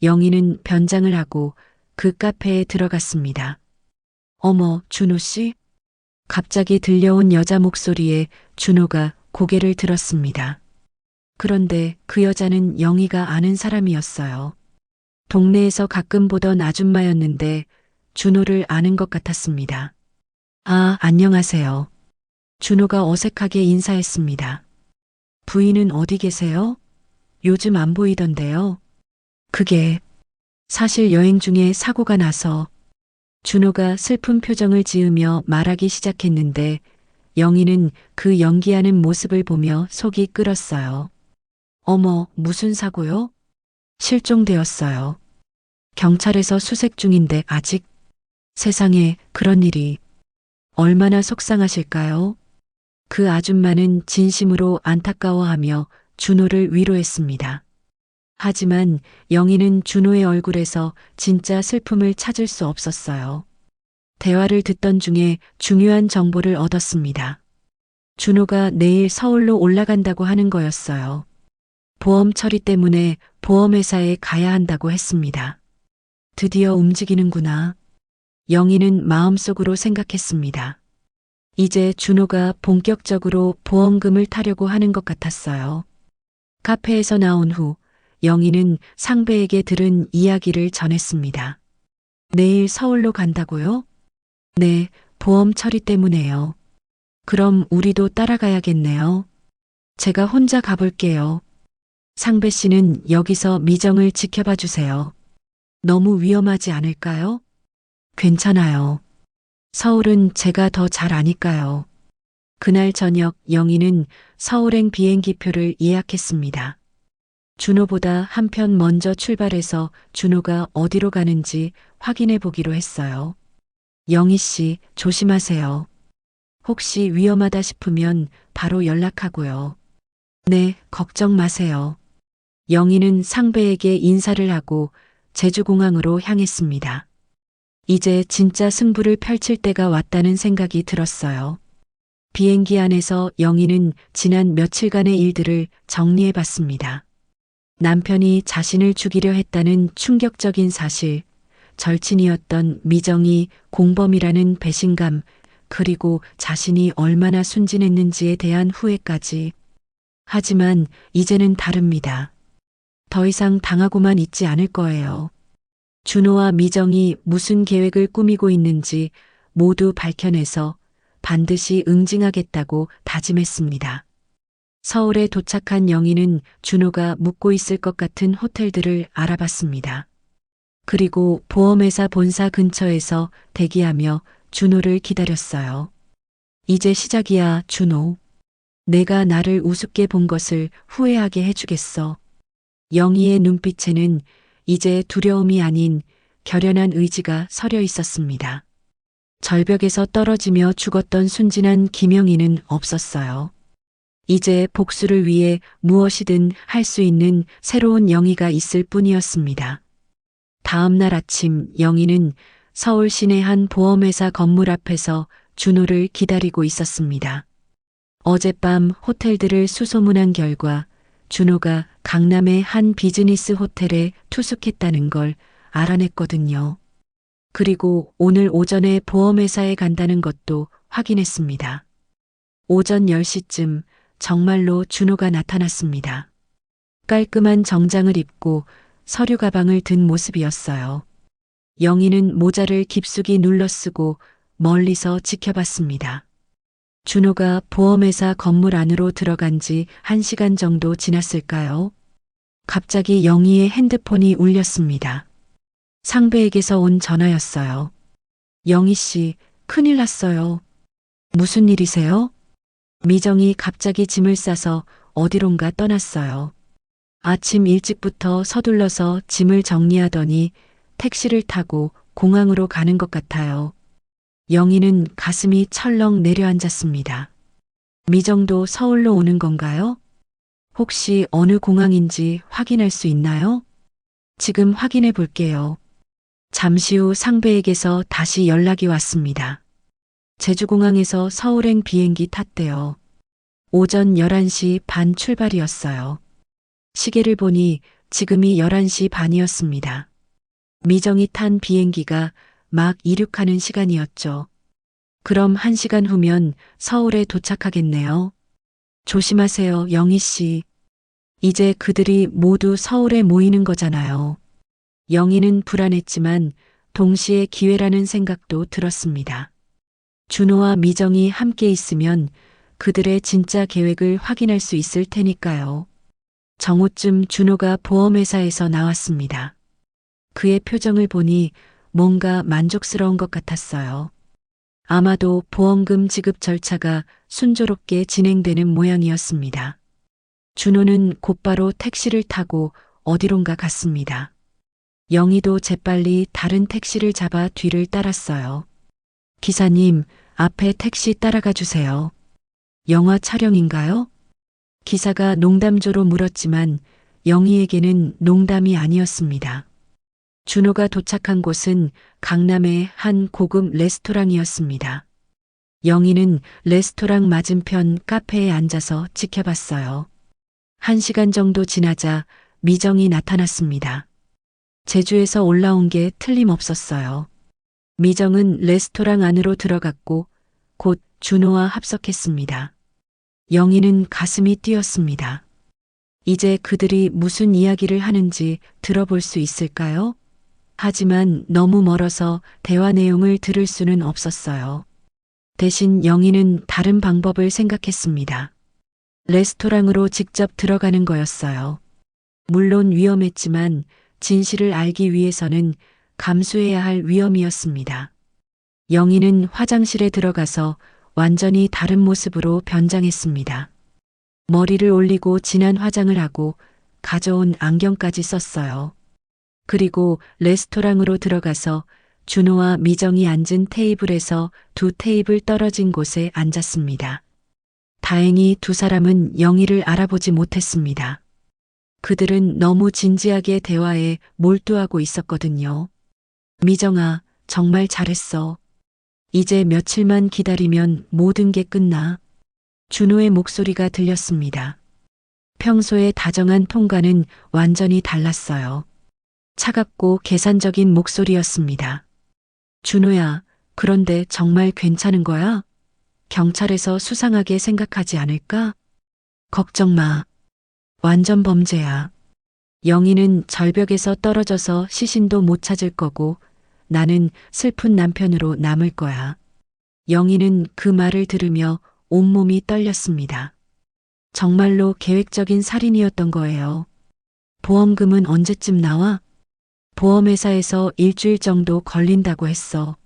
영희는 변장을 하고 그 카페에 들어갔습니다. 어머, 준호 씨? 갑자기 들려온 여자 목소리에 준호가 고개를 들었습니다. 그런데 그 여자는 영희가 아는 사람이었어요. 동네에서 가끔 보던 아줌마였는데 준호를 아는 것 같았습니다. 아, 안녕하세요. 준호가 어색하게 인사했습니다. 부인은 어디 계세요? 요즘 안 보이던데요. 그게 사실 여행 중에 사고가 나서 준호가 슬픈 표정을 지으며 말하기 시작했는데 영희는 그 연기하는 모습을 보며 속이 끓었어요. 어머, 무슨 사고요? 실종되었어요. 경찰에서 수색 중인데 아직 세상에 그런 일이 얼마나 속상하실까요? 그 아줌마는 진심으로 안타까워하며 준호를 위로했습니다. 하지만 영희는 준호의 얼굴에서 진짜 슬픔을 찾을 수 없었어요. 대화를 듣던 중에 중요한 정보를 얻었습니다. 준호가 내일 서울로 올라간다고 하는 거였어요. 보험 처리 때문에 보험회사에 가야 한다고 했습니다. 드디어 움직이는구나. 영희는 마음속으로 생각했습니다. 이제 준호가 본격적으로 보험금을 타려고 하는 것 같았어요. 카페에서 나온 후 영희는 상배에게 들은 이야기를 전했습니다. 내일 서울로 간다고요? 네, 보험 처리 때문에요. 그럼 우리도 따라가야겠네요. 제가 혼자 가볼게요. 상배 씨는 여기서 미정을 지켜봐 주세요. 너무 위험하지 않을까요? 괜찮아요. 서울은 제가 더 잘 아니까요. 그날 저녁 영희는 서울행 비행기표를 예약했습니다. 준호보다 한편 먼저 출발해서 준호가 어디로 가는지 확인해 보기로 했어요. 영희 씨, 조심하세요. 혹시 위험하다 싶으면 바로 연락하고요. 네, 걱정 마세요. 영희는 상배에게 인사를 하고 제주공항으로 향했습니다. 이제 진짜 승부를 펼칠 때가 왔다는 생각이 들었어요. 비행기 안에서 영희는 지난 며칠간의 일들을 정리해 봤습니다. 남편이 자신을 죽이려 했다는 충격적인 사실, 절친이었던 미정이 공범이라는 배신감, 그리고 자신이 얼마나 순진했는지에 대한 후회까지. 하지만 이제는 다릅니다. 더 이상 당하고만 있지 않을 거예요. 준호와 미정이 무슨 계획을 꾸미고 있는지 모두 밝혀내서 반드시 응징하겠다고 다짐했습니다. 서울에 도착한 영희는 준호가 묵고 있을 것 같은 호텔들을 알아봤습니다. 그리고 보험회사 본사 근처에서 대기하며 준호를 기다렸어요. 이제 시작이야, 준호. 내가 나를 우습게 본 것을 후회하게 해주겠어. 영희의 눈빛에는 이제 두려움이 아닌 결연한 의지가 서려 있었습니다. 절벽에서 떨어지며 죽었던 순진한 김영희는 없었어요. 이제 복수를 위해 무엇이든 할 수 있는 새로운 영희가 있을 뿐이었습니다. 다음 날 아침 영희는 서울 시내 한 보험회사 건물 앞에서 준호를 기다리고 있었습니다. 어젯밤 호텔들을 수소문한 결과 준호가 강남의 한 비즈니스 호텔에 투숙했다는 걸 알아냈거든요. 그리고 오늘 오전에 보험회사에 간다는 것도 확인했습니다. 오전 10시쯤 정말로 준호가 나타났습니다. 깔끔한 정장을 입고 서류 가방을 든 모습이었어요. 영희는 모자를 깊숙이 눌러 쓰고 멀리서 지켜봤습니다. 준호가 보험회사 건물 안으로 들어간 지 1시간 정도 지났을까요? 갑자기 영희의 핸드폰이 울렸습니다. 상배에게서 온 전화였어요. 영희 씨, 큰일 났어요. 무슨 일이세요? 미정이 갑자기 짐을 싸서 어디론가 떠났어요. 아침 일찍부터 서둘러서 짐을 정리하더니 택시를 타고 공항으로 가는 것 같아요. 영희는 가슴이 철렁 내려앉았습니다. 미정도 서울로 오는 건가요? 혹시 어느 공항인지 확인할 수 있나요? 지금 확인해 볼게요. 잠시 후 상배에게서 다시 연락이 왔습니다. 제주공항에서 서울행 비행기 탔대요. 오전 11시 반 출발이었어요. 시계를 보니 지금이 11시 반이었습니다. 미정이 탄 비행기가 막 이륙하는 시간이었죠. 그럼 1시간 후면 서울에 도착하겠네요. 조심하세요, 영희 씨. 이제 그들이 모두 서울에 모이는 거잖아요. 영희는 불안했지만 동시에 기회라는 생각도 들었습니다. 준호와 미정이 함께 있으면 그들의 진짜 계획을 확인할 수 있을 테니까요. 정오쯤 준호가 보험회사에서 나왔습니다. 그의 표정을 보니 뭔가 만족스러운 것 같았어요. 아마도 보험금 지급 절차가 순조롭게 진행되는 모양이었습니다. 준호는 곧바로 택시를 타고 어디론가 갔습니다. 영희도 재빨리 다른 택시를 잡아 뒤를 따랐어요. 기사님, 앞에 택시 따라가 주세요. 영화 촬영인가요? 기사가 농담조로 물었지만 영희에게는 농담이 아니었습니다. 준호가 도착한 곳은 강남의 한 고급 레스토랑이었습니다. 영희는 레스토랑 맞은편 카페에 앉아서 지켜봤어요. 1시간 정도 지나자 미정이 나타났습니다. 제주에서 올라온 게 틀림없었어요. 미정은 레스토랑 안으로 들어갔고 곧 준호와 합석했습니다. 영희는 가슴이 뛰었습니다. 이제 그들이 무슨 이야기를 하는지 들어볼 수 있을까요? 하지만 너무 멀어서 대화 내용을 들을 수는 없었어요. 대신 영희는 다른 방법을 생각했습니다. 레스토랑으로 직접 들어가는 거였어요. 물론 위험했지만 진실을 알기 위해서는 감수해야 할 위험이었습니다. 영희는 화장실에 들어가서 완전히 다른 모습으로 변장했습니다. 머리를 올리고 진한 화장을 하고 가져온 안경까지 썼어요. 그리고 레스토랑으로 들어가서 준호와 미정이 앉은 테이블에서 2테이블 떨어진 곳에 앉았습니다. 다행히 두 사람은 영희를 알아보지 못했습니다. 그들은 너무 진지하게 대화에 몰두하고 있었거든요. 미정아, 정말 잘했어. 이제 며칠만 기다리면 모든 게 끝나. 준호의 목소리가 들렸습니다. 평소의 다정한 톤과는 완전히 달랐어요. 차갑고 계산적인 목소리였습니다. 준호야, 그런데 정말 괜찮은 거야? 경찰에서 수상하게 생각하지 않을까? 걱정 마. 완전 범죄야. 영희는 절벽에서 떨어져서 시신도 못 찾을 거고 나는 슬픈 남편으로 남을 거야. 영희는 그 말을 들으며 온몸이 떨렸습니다. 정말로 계획적인 살인이었던 거예요. 보험금은 언제쯤 나와? 보험회사에서 일주일 정도 걸린다고 했어.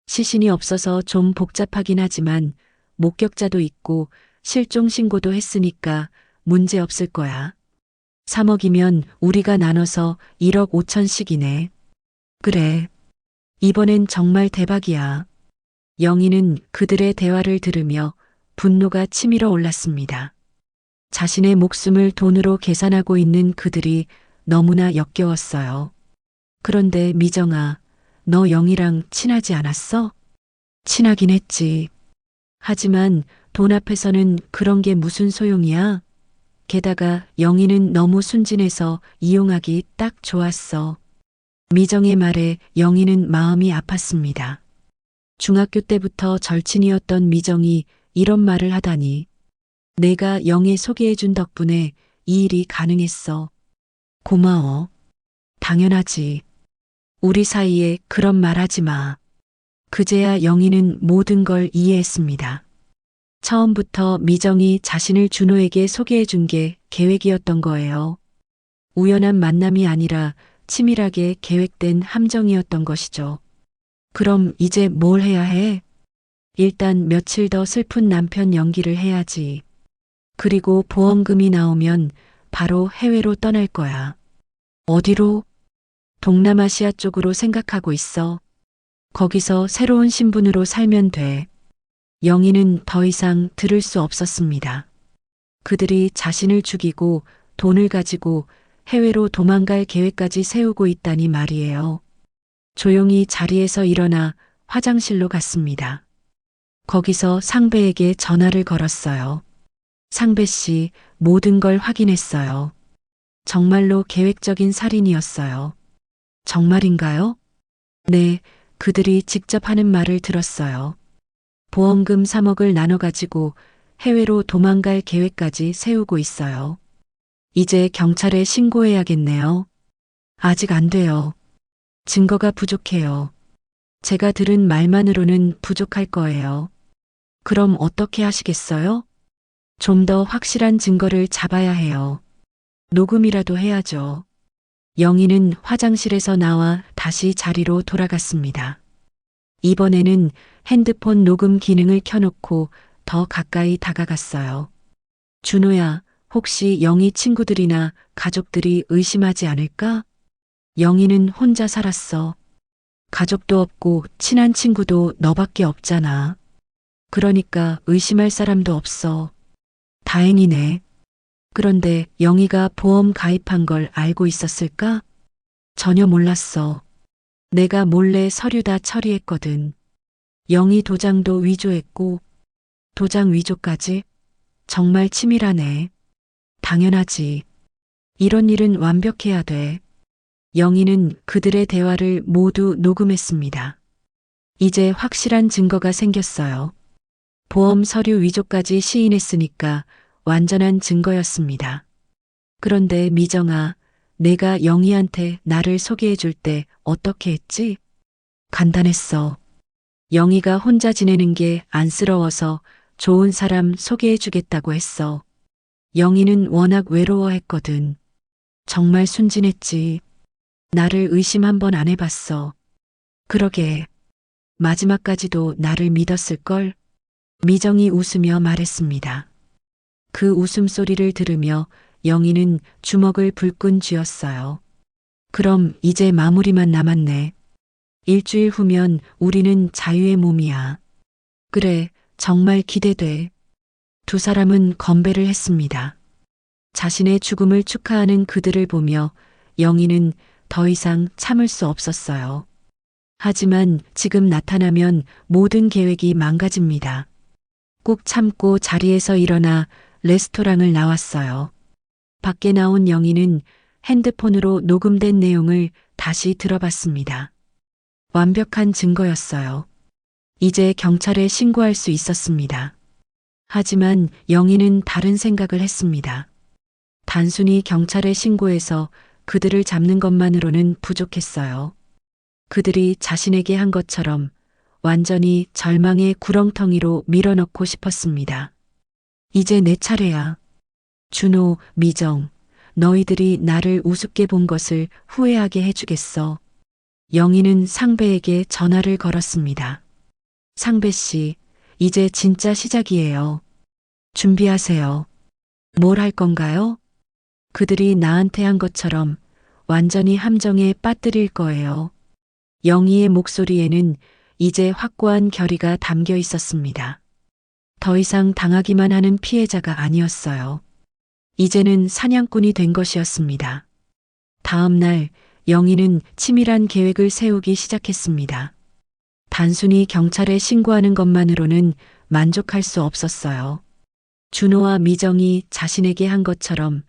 시신이 없어서 좀 복잡하긴 하지만 목격자도 있고 실종 신고도 했으니까 문제 없을 거야. 3억이면 우리가 나눠서 1억 5천씩이네. 그래. 이번엔 정말 대박이야. 영희는 그들의 대화를 들으며 분노가 치밀어 올랐습니다. 자신의 목숨을 돈으로 계산하고 있는 그들이 너무나 역겨웠어요. 그런데 미정아, 너 영희랑 친하지 않았어? 친하긴 했지. 하지만 돈 앞에서는 그런 게 무슨 소용이야? 게다가 영희는 너무 순진해서 이용하기 딱 좋았어. 미정의 말에 영희는 마음이 아팠습니다. 중학교 때부터 절친이었던 미정이 이런 말을 하다니. 내가 영희 소개해준 덕분에 이 일이 가능했어. 고마워. 당연하지. 우리 사이에 그런 말 하지 마. 그제야 영희는 모든 걸 이해했습니다. 처음부터 미정이 자신을 준호에게 소개해준 게 계획이었던 거예요. 우연한 만남이 아니라 치밀하게 계획된 함정이었던 것이죠. 그럼 이제 뭘 해야 해? 일단 며칠 더 슬픈 남편 연기를 해야지. 그리고 보험금이 나오면 바로 해외로 떠날 거야. 어디로? 동남아시아 쪽으로 생각하고 있어. 거기서 새로운 신분으로 살면 돼. 영희는 더 이상 들을 수 없었습니다. 그들이 자신을 죽이고 돈을 가지고 해외로 도망갈 계획까지 세우고 있다니 말이에요. 조용히 자리에서 일어나 화장실로 갔습니다. 거기서 상배에게 전화를 걸었어요. 상배 씨, 모든 걸 확인했어요. 정말로 계획적인 살인이었어요. 정말인가요? 네, 그들이 직접 하는 말을 들었어요. 보험금 3억을 나눠 가지고 해외로 도망갈 계획까지 세우고 있어요. 이제 경찰에 신고해야겠네요. 아직 안 돼요. 증거가 부족해요. 제가 들은 말만으로는 부족할 거예요. 그럼 어떻게 하시겠어요? 좀 더 확실한 증거를 잡아야 해요. 녹음이라도 해야죠. 영희는 화장실에서 나와 다시 자리로 돌아갔습니다. 이번에는 핸드폰 녹음 기능을 켜놓고 더 가까이 다가갔어요. 준호야, 혹시 영희 친구들이나 가족들이 의심하지 않을까? 영희는 혼자 살았어. 가족도 없고 친한 친구도 너밖에 없잖아. 그러니까 의심할 사람도 없어. 다행이네. 그런데 영희가 보험 가입한 걸 알고 있었을까? 전혀 몰랐어. 내가 몰래 서류 다 처리했거든. 영희 도장도 위조했고, 도장 위조까지? 정말 치밀하네. 당연하지. 이런 일은 완벽해야 돼. 영희는 그들의 대화를 모두 녹음했습니다. 이제 확실한 증거가 생겼어요. 보험 서류 위조까지 시인했으니까 완전한 증거였습니다. 그런데 미정아, 내가 영희한테 나를 소개해 줄 때 어떻게 했지? 간단했어. 영희가 혼자 지내는 게 안쓰러워서 좋은 사람 소개해 주겠다고 했어. 영희는 워낙 외로워했거든. 정말 순진했지. 나를 의심 한 번 안 해봤어. 그러게. 마지막까지도 나를 믿었을걸? 미정이 웃으며 말했습니다. 그 웃음소리를 들으며 영희는 주먹을 불끈 쥐었어요. 그럼 이제 마무리만 남았네. 일주일 후면 우리는 자유의 몸이야. 그래, 정말 기대돼. 두 사람은 건배를 했습니다. 자신의 죽음을 축하하는 그들을 보며 영희는 더 이상 참을 수 없었어요. 하지만 지금 나타나면 모든 계획이 망가집니다. 꾹 참고 자리에서 일어나 레스토랑을 나왔어요. 밖에 나온 영희는 핸드폰으로 녹음된 내용을 다시 들어봤습니다. 완벽한 증거였어요. 이제 경찰에 신고할 수 있었습니다. 하지만 영희는 다른 생각을 했습니다. 단순히 경찰에 신고해서 그들을 잡는 것만으로는 부족했어요. 그들이 자신에게 한 것처럼 완전히 절망의 구렁텅이로 밀어넣고 싶었습니다. 이제 내 차례야. 준호, 미정, 너희들이 나를 우습게 본 것을 후회하게 해주겠어. 영희는 상배에게 전화를 걸었습니다. 상배 씨, 이제 진짜 시작이에요. 준비하세요. 뭘 할 건가요? 그들이 나한테 한 것처럼 완전히 함정에 빠뜨릴 거예요. 영희의 목소리에는 이제 확고한 결의가 담겨 있었습니다. 더 이상 당하기만 하는 피해자가 아니었어요. 이제는 사냥꾼이 된 것이었습니다. 다음 날 영희는 치밀한 계획을 세우기 시작했습니다. 단순히 경찰에 신고하는 것만으로는 만족할 수 없었어요. 준호와 미정이 자신에게 한 것처럼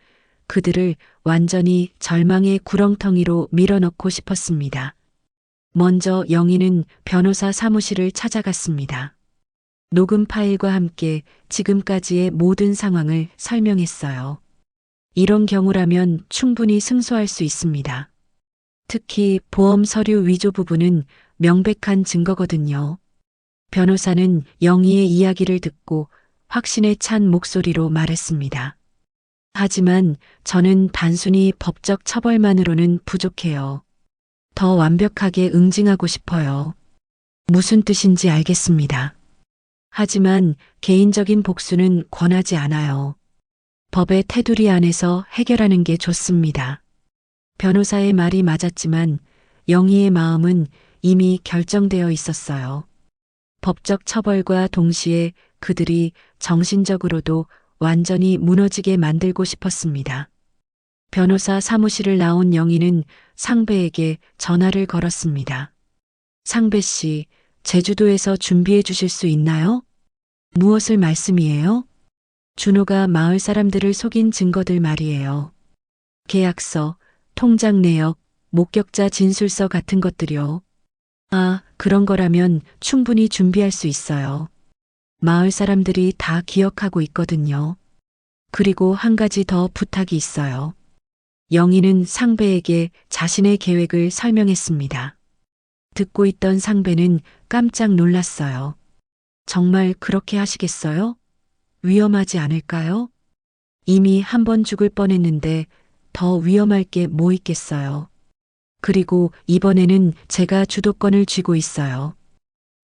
그들을 완전히 절망의 구렁텅이로 밀어넣고 싶었습니다. 먼저 영희는 변호사 사무실을 찾아갔습니다. 녹음 파일과 함께 지금까지의 모든 상황을 설명했어요. 이런 경우라면 충분히 승소할 수 있습니다. 특히 보험 서류 위조 부분은 명백한 증거거든요. 변호사는 영희의 이야기를 듣고 확신에 찬 목소리로 말했습니다. 하지만 저는 단순히 법적 처벌만으로는 부족해요. 더 완벽하게 응징하고 싶어요. 무슨 뜻인지 알겠습니다. 하지만 개인적인 복수는 권하지 않아요. 법의 테두리 안에서 해결하는 게 좋습니다. 변호사의 말이 맞았지만 영희의 마음은 이미 결정되어 있었어요. 법적 처벌과 동시에 그들이 정신적으로도 완전히 무너지게 만들고 싶었습니다. 변호사 사무실을 나온 영희는 상배에게 전화를 걸었습니다. 상배 씨, 제주도에서 준비해 주실 수 있나요? 무엇을 말씀이에요? 준호가 마을 사람들을 속인 증거들 말이에요. 계약서, 통장 내역, 목격자 진술서 같은 것들이요. 아, 그런 거라면 충분히 준비할 수 있어요. 마을 사람들이 다 기억하고 있거든요. 그리고 한 가지 더 부탁이 있어요. 영희는 상배에게 자신의 계획을 설명했습니다. 듣고 있던 상배는 깜짝 놀랐어요. 정말 그렇게 하시겠어요? 위험하지 않을까요? 이미 한 번 죽을 뻔했는데 더 위험할 게 뭐 있겠어요. 그리고 이번에는 제가 주도권을 쥐고 있어요.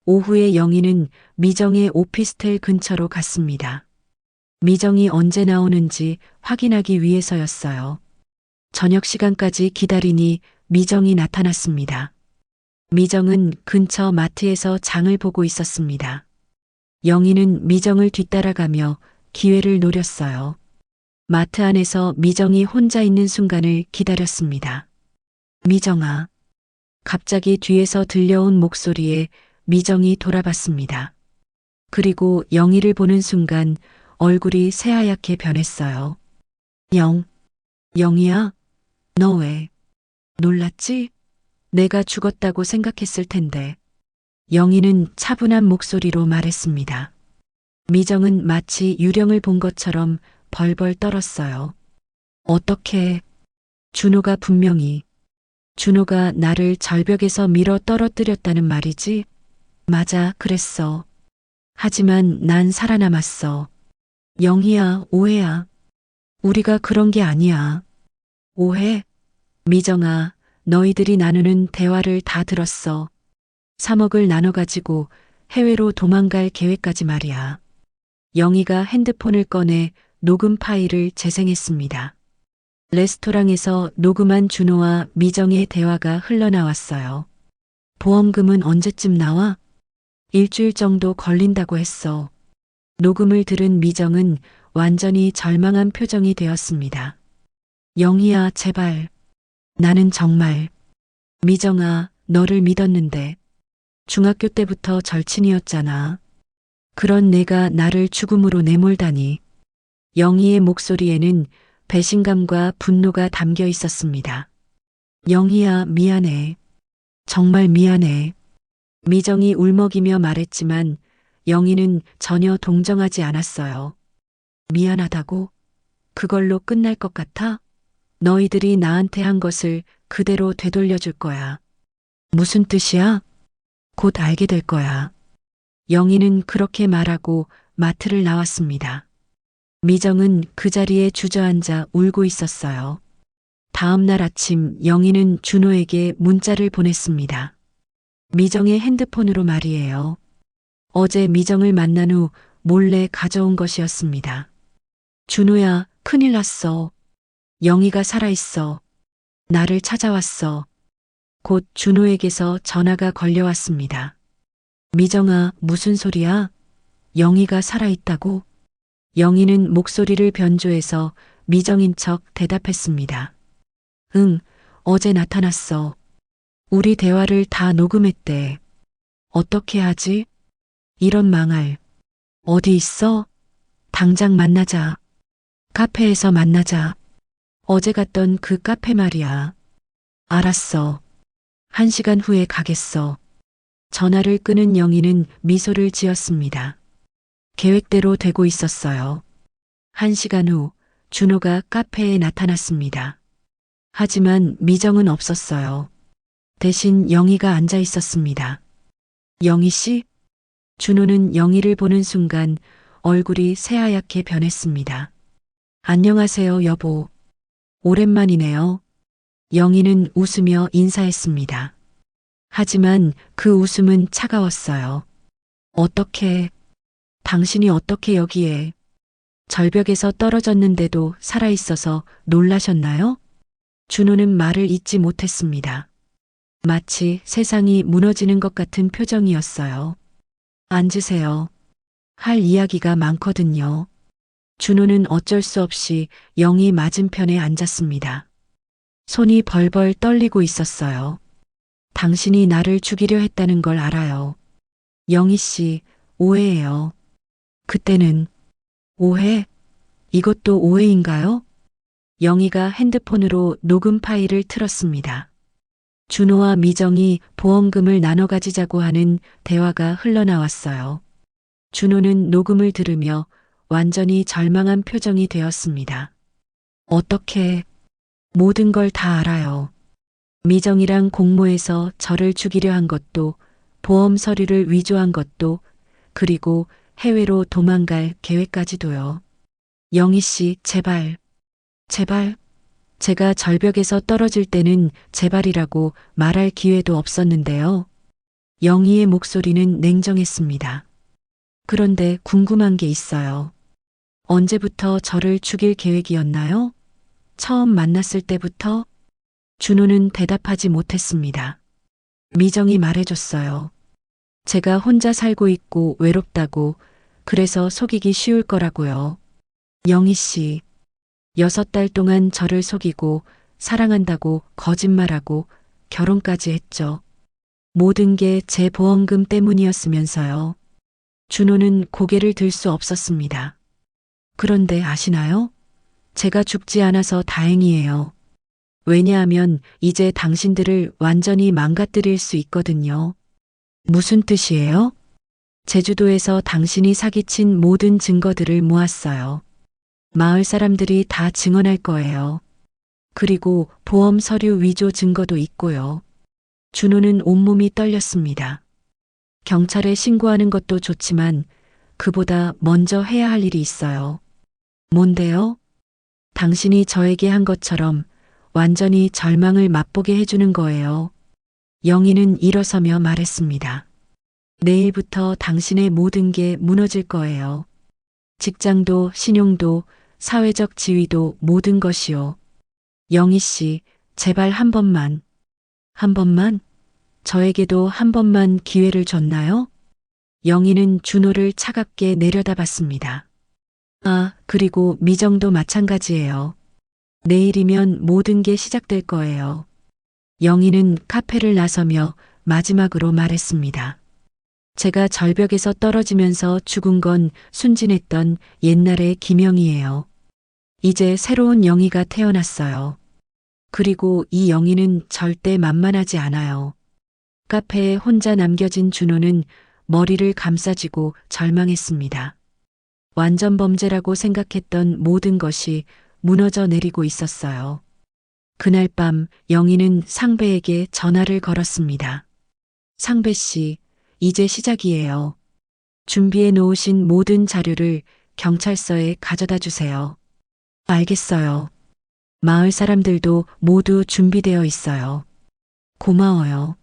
오후에 영희는 미정의 오피스텔 근처로 갔습니다. 미정이 언제 나오는지 확인하기 위해서였어요. 저녁 시간까지 기다리니 미정이 나타났습니다. 미정은 근처 마트에서 장을 보고 있었습니다. 영희는 미정을 뒤따라가며 기회를 노렸어요. 마트 안에서 미정이 혼자 있는 순간을 기다렸습니다. 미정아. 갑자기 뒤에서 들려온 목소리에 미정이 돌아봤습니다. 그리고 영희를 보는 순간 얼굴이 새하얗게 변했어요. 영희야? 너 왜? 놀랐지? 내가 죽었다고 생각했을 텐데. 영희는 차분한 목소리로 말했습니다. 미정은 마치 유령을 본 것처럼 벌벌 떨었어요. 어떻게? 준호가 준호가 나를 절벽에서 밀어 떨어뜨렸다는 말이지? 맞아, 그랬어. 하지만 난 살아남았어. 영희야, 오해야. 우리가 그런 게 아니야. 오해? 미정아, 너희들이 나누는 대화를 다 들었어. 3억을 나눠가지고 해외로 도망갈 계획까지 말이야. 영희가 핸드폰을 꺼내 녹음 파일을 재생했습니다. 레스토랑에서 녹음한 준호와 미정의 대화가 흘러나왔어요. 보험금은 언제쯤 나와? 일주일 정도 걸린다고 했어. 녹음을 들은 미정은 완전히 절망한 표정이 되었습니다. 영희야, 제발. 나는 정말. 미정아, 너를 믿었는데. 중학교 때부터 절친이었잖아. 그런 내가 나를 죽음으로 내몰다니. 영희의 목소리에는 배신감과 분노가 담겨 있었습니다. 영희야, 미안해. 정말 미안해. 미정이 울먹이며 말했지만 영희는 전혀 동정하지 않았어요. 미안하다고? 그걸로 끝날 것 같아? 너희들이 나한테 한 것을 그대로 되돌려줄 거야. 무슨 뜻이야? 곧 알게 될 거야. 영희는 그렇게 말하고 마트를 나왔습니다. 미정은 그 자리에 주저앉아 울고 있었어요. 다음 날 아침 영희는 준호에게 문자를 보냈습니다. 미정의 핸드폰으로 말이에요. 어제 미정을 만난 후 몰래 가져온 것이었습니다. 준호야, 큰일 났어. 영희가 살아있어. 나를 찾아왔어. 곧 준호에게서 전화가 걸려왔습니다. 미정아, 무슨 소리야? 영희가 살아있다고? 영희는 목소리를 변조해서 미정인 척 대답했습니다. 응, 어제 나타났어. 우리 대화를 다 녹음했대. 어떻게 하지? 이런 망할. 어디 있어? 당장 만나자. 카페에서 만나자. 어제 갔던 그 카페 말이야. 알았어. 1시간 후에 가겠어. 전화를 끄는 영희는 미소를 지었습니다. 계획대로 되고 있었어요. 1시간 후 준호가 카페에 나타났습니다. 하지만 미정은 없었어요. 대신 영희가 앉아 있었습니다. 영희 씨? 준호는 영희를 보는 순간 얼굴이 새하얗게 변했습니다. 안녕하세요, 여보. 오랜만이네요. 영희는 웃으며 인사했습니다. 하지만 그 웃음은 차가웠어요. 어떻게, 당신이 어떻게 여기에, 절벽에서 떨어졌는데도 살아있어서 놀라셨나요? 준호는 말을 잇지 못했습니다. 마치 세상이 무너지는 것 같은 표정이었어요. 앉으세요. 할 이야기가 많거든요. 준호는 어쩔 수 없이 영희 맞은편에 앉았습니다. 손이 벌벌 떨리고 있었어요. 당신이 나를 죽이려 했다는 걸 알아요. 영희 씨, 오해예요. 그때는 오해? 이것도 오해인가요? 영희가 핸드폰으로 녹음 파일을 틀었습니다. 준호와 미정이 보험금을 나눠 가지자고 하는 대화가 흘러나왔어요. 준호는 녹음을 들으며 완전히 절망한 표정이 되었습니다. 어떻게, 모든 걸 다 알아요. 미정이랑 공모해서 저를 죽이려 한 것도, 보험 서류를 위조한 것도, 그리고 해외로 도망갈 계획까지도요. 영희 씨, 제발, 제발, 제가 절벽에서 떨어질 때는 제발이라고 말할 기회도 없었는데요. 영희의 목소리는 냉정했습니다. 그런데 궁금한 게 있어요. 언제부터 저를 죽일 계획이었나요? 처음 만났을 때부터? 준호는 대답하지 못했습니다. 미정이 말해줬어요. 제가 혼자 살고 있고 외롭다고, 그래서 속이기 쉬울 거라고요. 영희 씨, 6달 동안 저를 속이고 사랑한다고 거짓말하고 결혼까지 했죠. 모든 게 제 보험금 때문이었으면서요. 준호는 고개를 들 수 없었습니다. 그런데 아시나요? 제가 죽지 않아서 다행이에요. 왜냐하면 이제 당신들을 완전히 망가뜨릴 수 있거든요. 무슨 뜻이에요? 제주도에서 당신이 사기친 모든 증거들을 모았어요. 마을 사람들이 다 증언할 거예요. 그리고 보험 서류 위조 증거도 있고요. 준호는 온몸이 떨렸습니다. 경찰에 신고하는 것도 좋지만 그보다 먼저 해야 할 일이 있어요. 뭔데요? 당신이 저에게 한 것처럼 완전히 절망을 맛보게 해주는 거예요. 영희는 일어서며 말했습니다. 내일부터 당신의 모든 게 무너질 거예요. 직장도, 신용도, 사회적 지위도 모든 것이요. 영희 씨, 제발 한 번만. 한 번만? 저에게도 한 번만 기회를 줬나요? 영희는 준호를 차갑게 내려다봤습니다. 아, 그리고 미정도 마찬가지예요. 내일이면 모든 게 시작될 거예요. 영희는 카페를 나서며 마지막으로 말했습니다. 제가 절벽에서 떨어지면서 죽은 건 순진했던 옛날의 김영희예요. 이제 새로운 영희가 태어났어요. 그리고 이 영희는 절대 만만하지 않아요. 카페에 혼자 남겨진 준호는 머리를 감싸쥐고 절망했습니다. 완전 범죄라고 생각했던 모든 것이 무너져 내리고 있었어요. 그날 밤 영희는 상배에게 전화를 걸었습니다. 상배 씨, 이제 시작이에요. 준비해 놓으신 모든 자료를 경찰서에 가져다 주세요. 알겠어요. 마을 사람들도 모두 준비되어 있어요. 고마워요.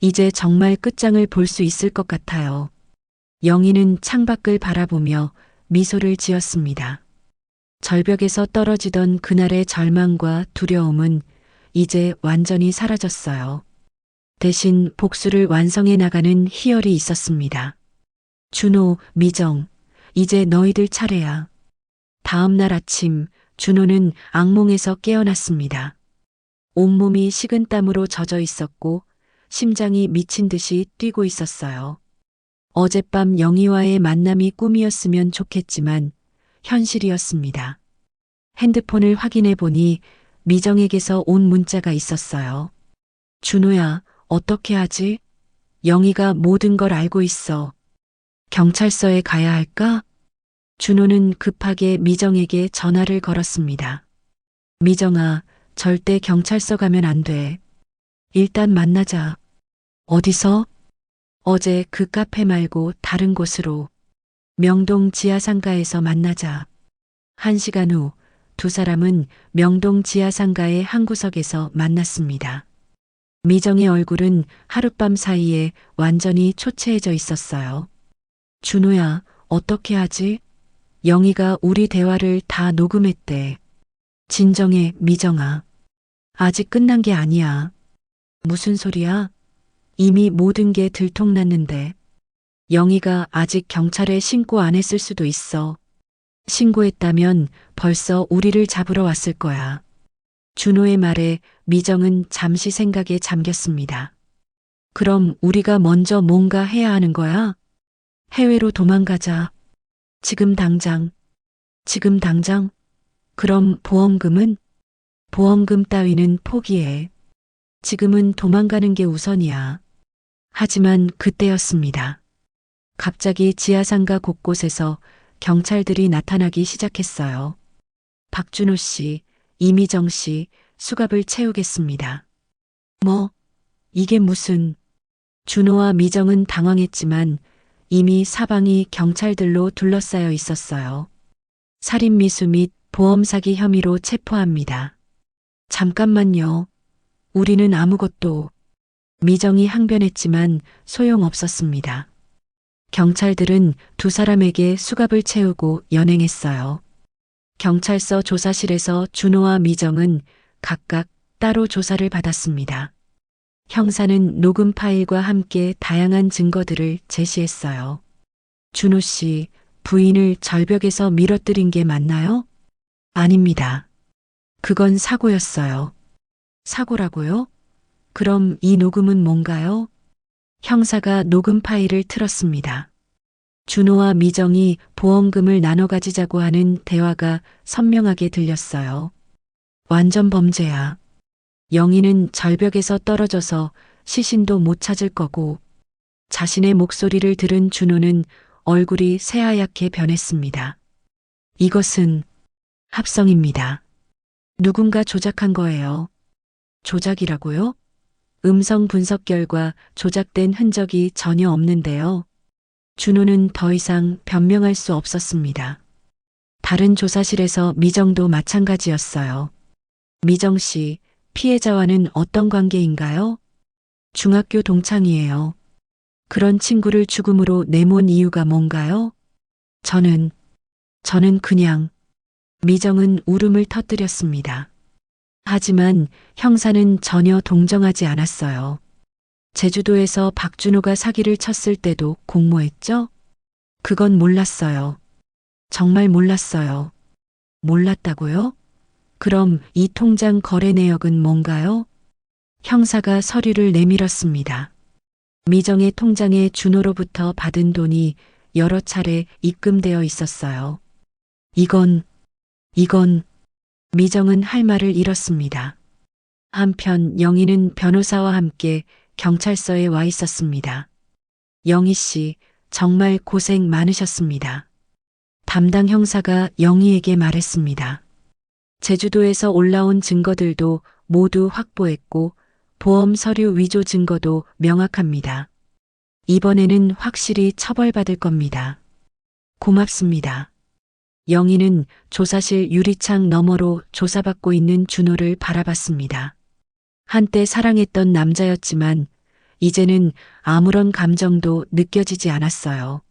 이제 정말 끝장을 볼 수 있을 것 같아요. 영희는 창밖을 바라보며 미소를 지었습니다. 절벽에서 떨어지던 그날의 절망과 두려움은 이제 완전히 사라졌어요. 대신 복수를 완성해 나가는 희열이 있었습니다. 준호, 미정, 이제 너희들 차례야. 다음 날 아침 준호는 악몽에서 깨어났습니다. 온몸이 식은땀으로 젖어 있었고 심장이 미친 듯이 뛰고 있었어요. 어젯밤 영희와의 만남이 꿈이었으면 좋겠지만 현실이었습니다. 핸드폰을 확인해 보니 미정에게서 온 문자가 있었어요. 준호야, 어떻게 하지? 영희가 모든 걸 알고 있어. 경찰서에 가야 할까? 준호는 급하게 미정에게 전화를 걸었습니다. 미정아, 절대 경찰서 가면 안 돼. 일단 만나자. 어디서? 어제 그 카페 말고 다른 곳으로. 명동 지하상가에서 만나자. 1시간 후 두 사람은 명동 지하상가의 한 구석에서 만났습니다. 미정의 얼굴은 하룻밤 사이에 완전히 초췌해져 있었어요. 준호야, 어떻게 하지? 영희가 우리 대화를 다 녹음했대. 진정해, 미정아. 아직 끝난 게 아니야. 무슨 소리야? 이미 모든 게 들통났는데. 영희가 아직 경찰에 신고 안 했을 수도 있어. 신고했다면 벌써 우리를 잡으러 왔을 거야. 준호의 말에 미정은 잠시 생각에 잠겼습니다. 그럼 우리가 먼저 뭔가 해야 하는 거야? 해외로 도망가자. 지금 당장. 지금 당장? 그럼 보험금은? 보험금 따위는 포기해. 지금은 도망가는 게 우선이야. 하지만 그때였습니다. 갑자기 지하상가 곳곳에서 경찰들이 나타나기 시작했어요. 박준호 씨, 이미정 씨, 수갑을 채우겠습니다. 뭐? 이게 무슨? 준호와 미정은 당황했지만 이미 사방이 경찰들로 둘러싸여 있었어요. 살인미수 및 보험 사기 혐의로 체포합니다. 잠깐만요. 우리는 아무것도. 미정이 항변했지만 소용없었습니다. 경찰들은 두 사람에게 수갑을 채우고 연행했어요. 경찰서 조사실에서 준호와 미정은 각각 따로 조사를 받았습니다. 형사는 녹음 파일과 함께 다양한 증거들을 제시했어요. 준호 씨, 부인을 절벽에서 밀어뜨린 게 맞나요? 아닙니다. 그건 사고였어요. 사고라고요? 그럼 이 녹음은 뭔가요? 형사가 녹음 파일을 틀었습니다. 준호와 미정이 보험금을 나눠 가지자고 하는 대화가 선명하게 들렸어요. 완전 범죄야. 영희는 절벽에서 떨어져서 시신도 못 찾을 거고, 자신의 목소리를 들은 준호는 얼굴이 새하얗게 변했습니다. 이것은 합성입니다. 누군가 조작한 거예요. 조작이라고요? 음성 분석 결과 조작된 흔적이 전혀 없는데요. 준호는 더 이상 변명할 수 없었습니다. 다른 조사실에서 미정도 마찬가지였어요. 미정 씨, 피해자와는 어떤 관계인가요? 중학교 동창이에요. 그런 친구를 죽음으로 내몬 이유가 뭔가요? 저는 그냥. 미정은 울음을 터뜨렸습니다. 하지만 형사는 전혀 동정하지 않았어요. 제주도에서 박준호가 사기를 쳤을 때도 공모했죠? 그건 몰랐어요. 정말 몰랐어요. 몰랐다고요? 그럼 이 통장 거래 내역은 뭔가요? 형사가 서류를 내밀었습니다. 미정의 통장에 준호로부터 받은 돈이 여러 차례 입금되어 있었어요. 이건 미정은 할 말을 잃었습니다. 한편 영희는 변호사와 함께 경찰서에 와 있었습니다. 영희 씨, 정말 고생 많으셨습니다. 담당 형사가 영희에게 말했습니다. 제주도에서 올라온 증거들도 모두 확보했고 보험 서류 위조 증거도 명확합니다. 이번에는 확실히 처벌받을 겁니다. 고맙습니다. 영희는 조사실 유리창 너머로 조사받고 있는 준호를 바라봤습니다. 한때 사랑했던 남자였지만 이제는 아무런 감정도 느껴지지 않았어요.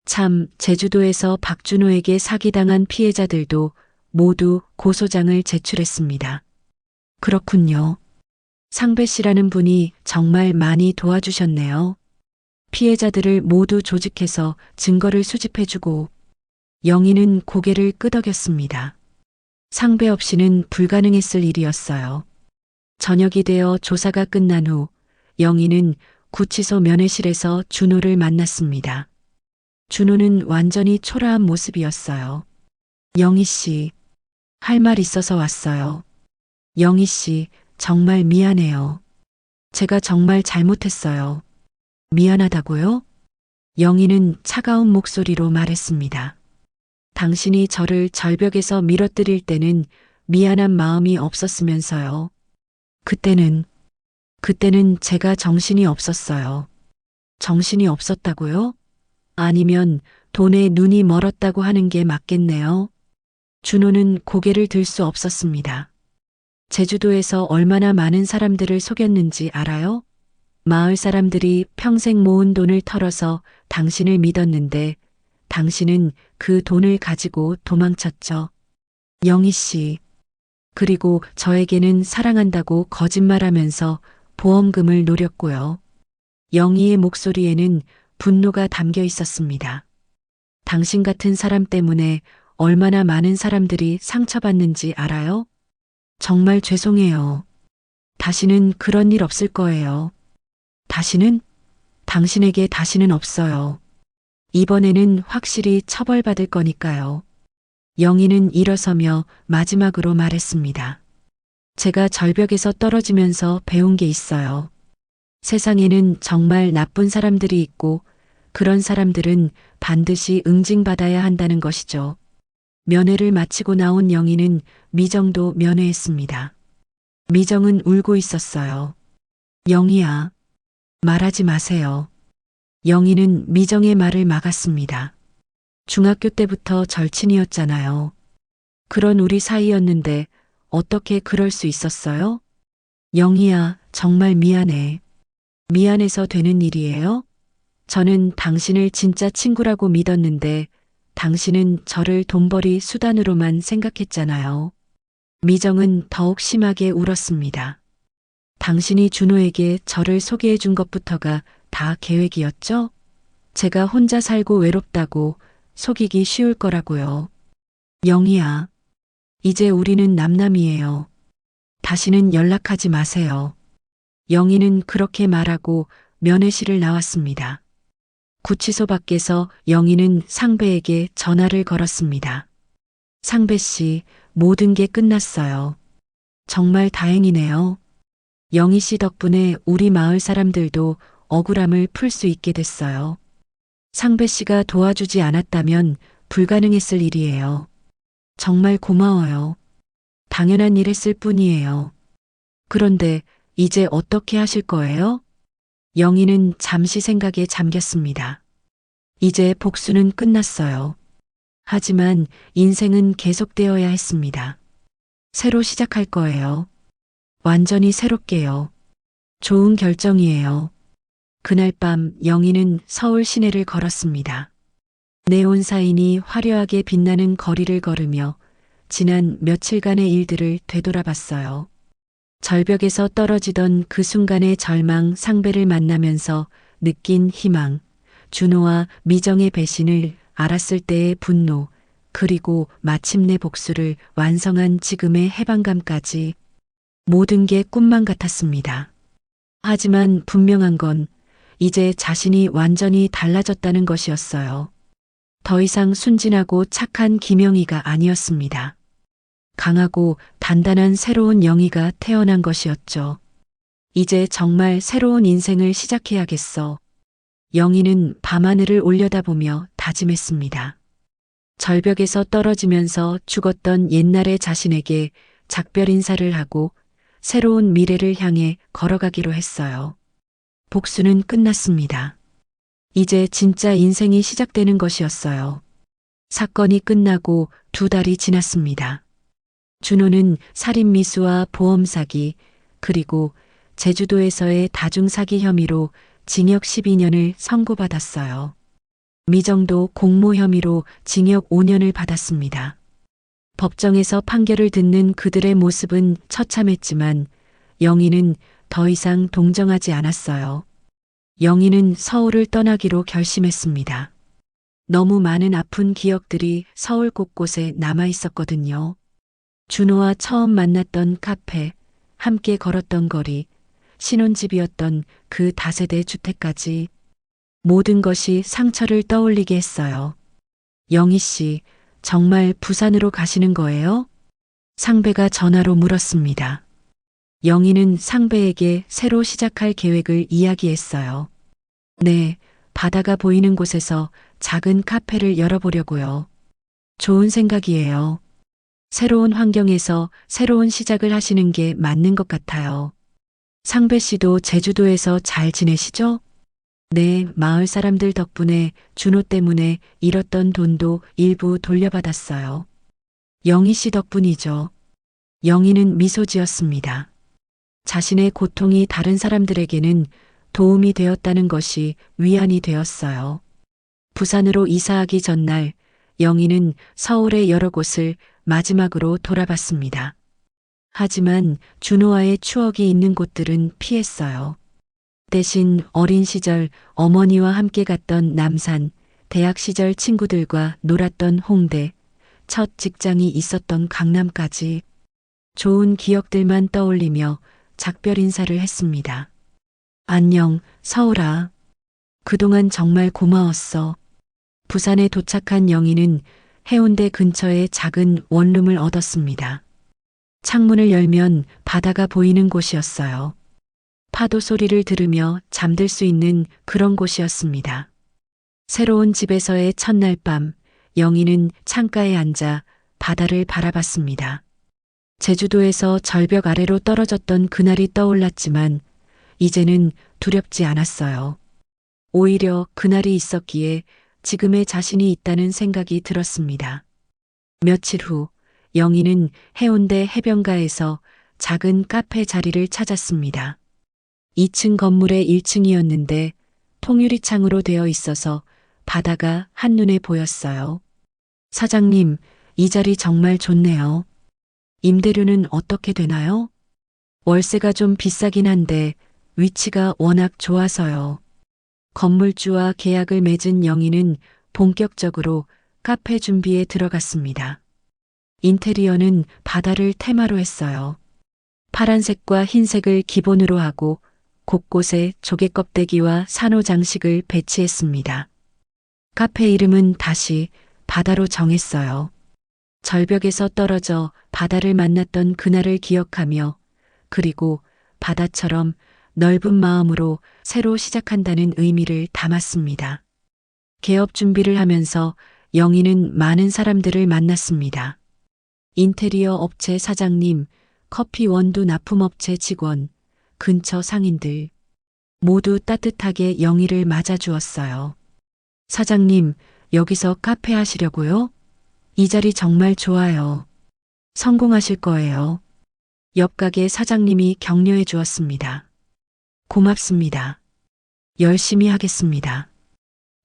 참, 제주도에서 박준호에게 사기당한 피해자들도 모두 고소장을 제출했습니다. 그렇군요. 상배 씨라는 분이 정말 많이 도와주셨네요. 피해자들을 모두 조직해서 증거를 수집해주고. 영희는 고개를 끄덕였습니다. 상배 없이는 불가능했을 일이었어요. 저녁이 되어 조사가 끝난 후 영희는 구치소 면회실에서 준호를 만났습니다. 준호는 완전히 초라한 모습이었어요. 영희 씨, 할 말 있어서 왔어요. 영희 씨, 정말 미안해요. 제가 정말 잘못했어요. 미안하다고요? 영희는 차가운 목소리로 말했습니다. 당신이 저를 절벽에서 밀어뜨릴 때는 미안한 마음이 없었으면서요. 그때는 제가 정신이 없었어요. 정신이 없었다고요? 아니면 돈에 눈이 멀었다고 하는 게 맞겠네요. 준호는 고개를 들 수 없었습니다. 제주도에서 얼마나 많은 사람들을 속였는지 알아요? 마을 사람들이 평생 모은 돈을 털어서 당신을 믿었는데 당신은 그 돈을 가지고 도망쳤죠. 영희 씨. 그리고 저에게는 사랑한다고 거짓말하면서 보험금을 노렸고요. 영희의 목소리에는 분노가 담겨 있었습니다. 당신 같은 사람 때문에 얼마나 많은 사람들이 상처받는지 알아요? 정말 죄송해요. 다시는 그런 일 없을 거예요. 다시는? 당신에게 다시는 없어요. 이번에는 확실히 처벌받을 거니까요. 영희는 일어서며 마지막으로 말했습니다. 제가 절벽에서 떨어지면서 배운 게 있어요. 세상에는 정말 나쁜 사람들이 있고 그런 사람들은 반드시 응징받아야 한다는 것이죠. 면회를 마치고 나온 영희는 미정도 면회했습니다. 미정은 울고 있었어요. 영희야, 말하지 마세요. 영희는 미정의 말을 막았습니다. 중학교 때부터 절친이었잖아요. 그런 우리 사이였는데 어떻게 그럴 수 있었어요? 영희야, 정말 미안해. 미안해서 되는 일이에요? 저는 당신을 진짜 친구라고 믿었는데 당신은 저를 돈벌이 수단으로만 생각했잖아요. 미정은 더욱 심하게 울었습니다. 당신이 준호에게 저를 소개해 준 것부터가 다 계획이었죠? 제가 혼자 살고 외롭다고 속이기 쉬울 거라고요. 영희야, 이제 우리는 남남이에요. 다시는 연락하지 마세요. 영희는 그렇게 말하고 면회실을 나왔습니다. 구치소 밖에서 영희는 상배에게 전화를 걸었습니다. 상배 씨, 모든 게 끝났어요. 정말 다행이네요. 영희 씨 덕분에 우리 마을 사람들도 억울함을 풀 수 있게 됐어요. 상배 씨가 도와주지 않았다면 불가능했을 일이에요. 정말 고마워요. 당연한 일 했을 뿐이에요. 그런데 이제 어떻게 하실 거예요? 영희는 잠시 생각에 잠겼습니다. 이제 복수는 끝났어요. 하지만 인생은 계속되어야 했습니다. 새로 시작할 거예요. 완전히 새롭게요. 좋은 결정이에요. 그날 밤 영희는 서울 시내를 걸었습니다. 네온사인이 화려하게 빛나는 거리를 걸으며 지난 며칠간의 일들을 되돌아봤어요. 절벽에서 떨어지던 그 순간의 절망 상배를 만나면서 느낀 희망, 준호와 미정의 배신을 알았을 때의 분노, 그리고 마침내 복수를 완성한 지금의 해방감까지 모든 게 꿈만 같았습니다. 하지만 분명한 건 이제 자신이 완전히 달라졌다는 것이었어요. 더 이상 순진하고 착한 김영희가 아니었습니다. 강하고 단단한 새로운 영희가 태어난 것이었죠. 이제 정말 새로운 인생을 시작해야겠어. 영희는 밤하늘을 올려다보며 다짐했습니다. 절벽에서 떨어지면서 죽었던 옛날의 자신에게 작별 인사를 하고 새로운 미래를 향해 걸어가기로 했어요. 복수는 끝났습니다. 이제 진짜 인생이 시작되는 것이었어요. 사건이 끝나고 2달이 지났습니다. 준호는 살인미수와 보험사기, 그리고 제주도에서의 다중사기 혐의로 징역 12년을 선고받았어요. 미정도 공모 혐의로 징역 5년을 받았습니다. 법정에서 판결을 듣는 그들의 모습은 처참했지만 영희는 더 이상 동정하지 않았어요. 영희는 서울을 떠나기로 결심했습니다. 너무 많은 아픈 기억들이 서울 곳곳에 남아 있었거든요. 준호와 처음 만났던 카페, 함께 걸었던 거리, 신혼집이었던 그 다세대 주택까지 모든 것이 상처를 떠올리게 했어요. 영희 씨, 정말 부산으로 가시는 거예요? 상배가 전화로 물었습니다. 영희는 상배에게 새로 시작할 계획을 이야기했어요. 네, 바다가 보이는 곳에서 작은 카페를 열어보려고요. 좋은 생각이에요. 새로운 환경에서 새로운 시작을 하시는 게 맞는 것 같아요. 상배 씨도 제주도에서 잘 지내시죠? 네, 마을 사람들 덕분에 준호 때문에 잃었던 돈도 일부 돌려받았어요. 영희 씨 덕분이죠. 영희는 미소 지었습니다. 자신의 고통이 다른 사람들에게는 도움이 되었다는 것이 위안이 되었어요. 부산으로 이사하기 전날 영희는 서울의 여러 곳을 마지막으로 돌아봤습니다. 하지만 준호와의 추억이 있는 곳들은 피했어요. 대신 어린 시절 어머니와 함께 갔던 남산, 대학 시절 친구들과 놀았던 홍대, 첫 직장이 있었던 강남까지 좋은 기억들만 떠올리며 작별 인사를 했습니다. 안녕, 서울아. 그동안 정말 고마웠어. 부산에 도착한 영희는 해운대 근처에 작은 원룸을 얻었습니다. 창문을 열면 바다가 보이는 곳이었어요. 파도 소리를 들으며 잠들 수 있는 그런 곳이었습니다. 새로운 집에서의 첫날 밤, 영희는 창가에 앉아 바다를 바라봤습니다. 제주도에서 절벽 아래로 떨어졌던 그날이 떠올랐지만 이제는 두렵지 않았어요. 오히려 그날이 있었기에 지금의 자신이 있다는 생각이 들었습니다. 며칠 후 영희는 해운대 해변가에서 작은 카페 자리를 찾았습니다. 2층 건물의 1층이었는데 통유리 창으로 되어 있어서 바다가 한눈에 보였어요. 사장님, 이 자리 정말 좋네요. 임대료는 어떻게 되나요? 월세가 좀 비싸긴 한데 위치가 워낙 좋아서요. 건물주와 계약을 맺은 영희는 본격적으로 카페 준비에 들어갔습니다. 인테리어는 바다를 테마로 했어요. 파란색과 흰색을 기본으로 하고 곳곳에 조개 껍데기와 산호 장식을 배치했습니다. 카페 이름은 다시 바다로 정했어요. 절벽에서 떨어져 바다를 만났던 그날을 기억하며 그리고 바다처럼 넓은 마음으로 새로 시작한다는 의미를 담았습니다. 개업 준비를 하면서 영희는 많은 사람들을 만났습니다. 인테리어 업체 사장님, 커피 원두 납품업체 직원, 근처 상인들 모두 따뜻하게 영희를 맞아주었어요. 사장님, 여기서 카페 하시려고요? 이 자리 정말 좋아요. 성공하실 거예요. 옆 가게 사장님이 격려해 주었습니다. 고맙습니다. 열심히 하겠습니다.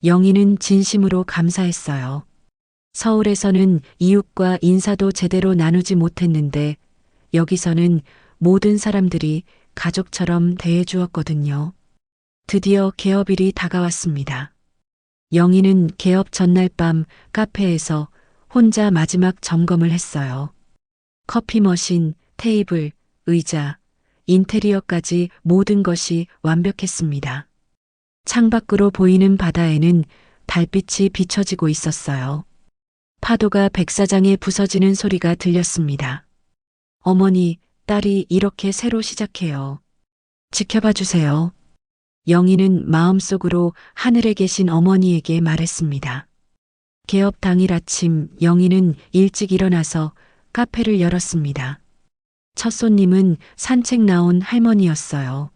영희는 진심으로 감사했어요. 서울에서는 이웃과 인사도 제대로 나누지 못했는데 여기서는 모든 사람들이 가족처럼 대해 주었거든요. 드디어 개업일이 다가왔습니다. 영희는 개업 전날 밤 카페에서 혼자 마지막 점검을 했어요. 커피 머신, 테이블, 의자, 인테리어까지 모든 것이 완벽했습니다. 창밖으로 보이는 바다에는 달빛이 비춰지고 있었어요. 파도가 백사장에 부서지는 소리가 들렸습니다. 어머니, 딸이 이렇게 새로 시작해요. 지켜봐 주세요. 영희는 마음속으로 하늘에 계신 어머니에게 말했습니다. 개업 당일 아침 영희는 일찍 일어나서 카페를 열었습니다. 첫 손님은 산책 나온 할머니였어요.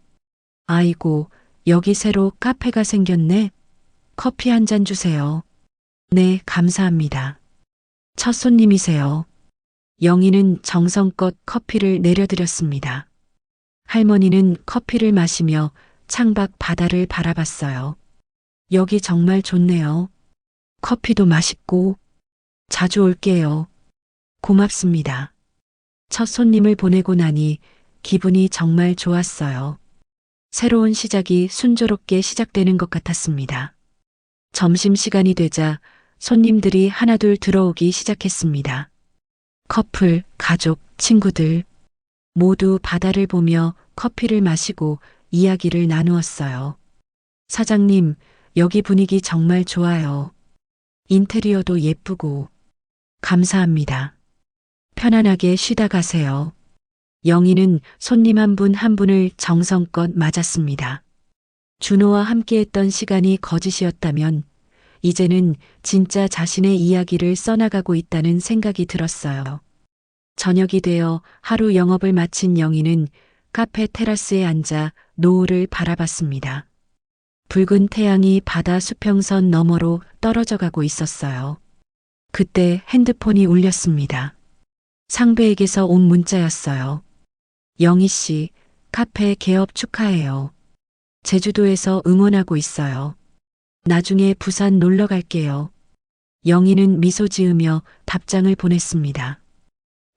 아이고, 여기 새로 카페가 생겼네. 커피 한 잔 주세요. 네, 감사합니다. 첫 손님이세요. 영희는 정성껏 커피를 내려드렸습니다. 할머니는 커피를 마시며 창밖 바다를 바라봤어요. 여기 정말 좋네요. 커피도 맛있고 자주 올게요. 고맙습니다. 첫 손님을 보내고 나니 기분이 정말 좋았어요. 새로운 시작이 순조롭게 시작되는 것 같았습니다. 점심시간이 되자 손님들이 하나둘 들어오기 시작했습니다. 커플, 가족, 친구들 모두 바다를 보며 커피를 마시고 이야기를 나누었어요. 사장님, 여기 분위기 정말 좋아요. 인테리어도 예쁘고. 감사합니다. 편안하게 쉬다 가세요. 영희는 손님 한 분 한 분을 정성껏 맞았습니다. 준호와 함께했던 시간이 거짓이었다면 이제는 진짜 자신의 이야기를 써나가고 있다는 생각이 들었어요. 저녁이 되어 하루 영업을 마친 영희는 카페 테라스에 앉아 노을을 바라봤습니다. 붉은 태양이 바다 수평선 너머로 떨어져 가고 있었어요. 그때 핸드폰이 울렸습니다. 상배에게서 온 문자였어요. 영희 씨, 카페 개업 축하해요. 제주도에서 응원하고 있어요. 나중에 부산 놀러 갈게요. 영희는 미소 지으며 답장을 보냈습니다.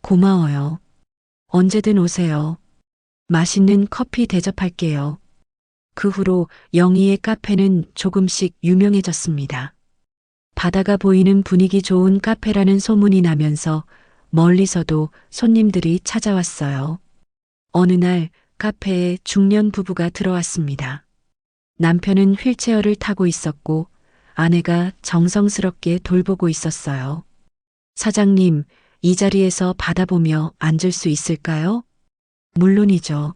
고마워요. 언제든 오세요. 맛있는 커피 대접할게요. 그 후로 영희의 카페는 조금씩 유명해졌습니다. 바다가 보이는 분위기 좋은 카페라는 소문이 나면서 멀리서도 손님들이 찾아왔어요. 어느 날 카페에 중년 부부가 들어왔습니다. 남편은 휠체어를 타고 있었고 아내가 정성스럽게 돌보고 있었어요. 사장님, 이 자리에서 바다 보며 앉을 수 있을까요? 물론이죠.